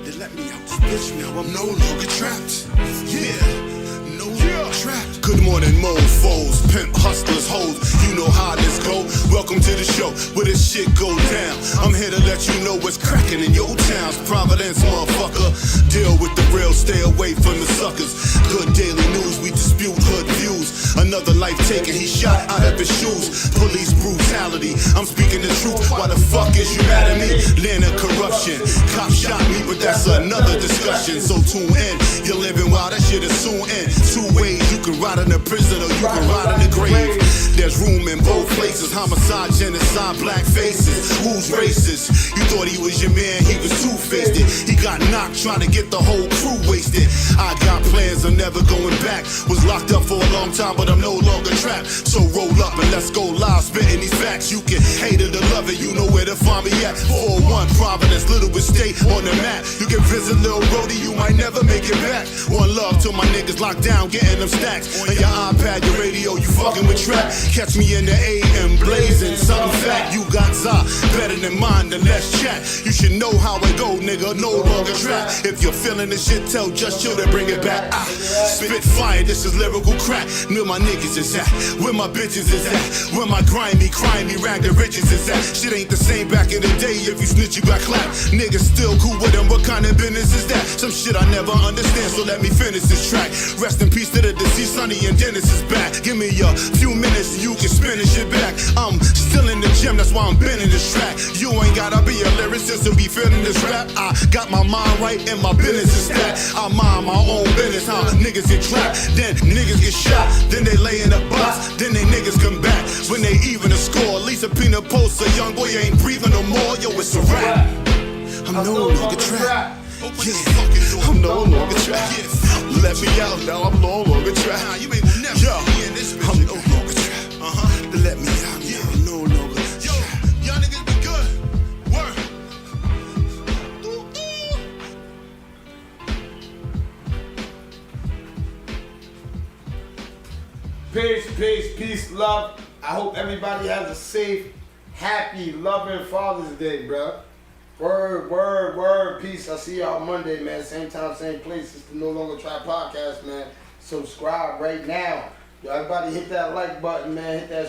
They let me out this bitch now. I'm no longer trapped. Yeah, no longer trapped. Good morning, mofos, pimp hustlers, hoes. You know how this go. Welcome to the show where this shit go down. I'm here to let you know what's cracking in your towns. Providence, motherfucker. Deal with the real, stay away from the suckers. Good daily news, we dispute hood views. Another life taken, he shot out of his shoes. Police brutality, I'm speaking the truth. Why the fuck is you mad at me? Land of corruption. Cop shot me, but that's another discussion. So tune in, you're living while that shit is soon end. Two ways, you can ride in the prison or you can ride in the grave. There's room in both places. Homicide, genocide, black faces. Who's racist? You thought he was your man, he was two-faced. He got knocked trying to get the whole crew wasted. I got plans, I'm never going back. Was locked up for a long time, but I'm no longer trapped. So roll up and let's go live, spitting these facts. You can hate it or love it, you know where to find me at. 401 Providence, Little Estate on the map. You can visit Lil Brody, you might never make it back. One love to my niggas locked down, getting them stacks. On your iPad, your radio, you fucking with trap. Catch me in the AM blazing, something fat. You got za, better than mine, then let's chat. You should know how it go, nigga, no longer trap. If you're feeling this shit, tell Just Chill to bring it back. Spit fire, this is lyrical crack. Where my niggas is at, where my bitches is at, where my grimy, ragged riches is at. Shit ain't the same back in the day, if you snitch you got clapped. Niggas still cool with them, what kind of business is that? Some shit I never understand, so let me finish this track. Rest in peace to the deceased, Sonny and Dennis is back. Give me a few minutes and you can spin this shit back. I'm still in the gym, that's why I'm bending this track. You ain't gotta be a lyricist to be feeling this rap. I got my mind right and my business is that. I mind my own business, how niggas get trapped, then niggas get shot, then they lay in a box, then they niggas come back. When they even a score, Lisa Peanut posts a young boy ain't breathing no more, yo, it's a rap. I'm no longer trapped. Yeah, I'm no longer trapped. Let me out now, I'm no longer trapped. Yo, I'm no longer trapped. Let me out now, I'm no longer trapped. Yo, y'all niggas be good. Work. Peace, love. I hope everybody has a safe, happy, loving Father's Day, bro. Word. Peace. I'll see y'all Monday, man. Same time, same place. It's the No Longer Try podcast, man. Subscribe right now. Yo, everybody hit that like button, man. Hit that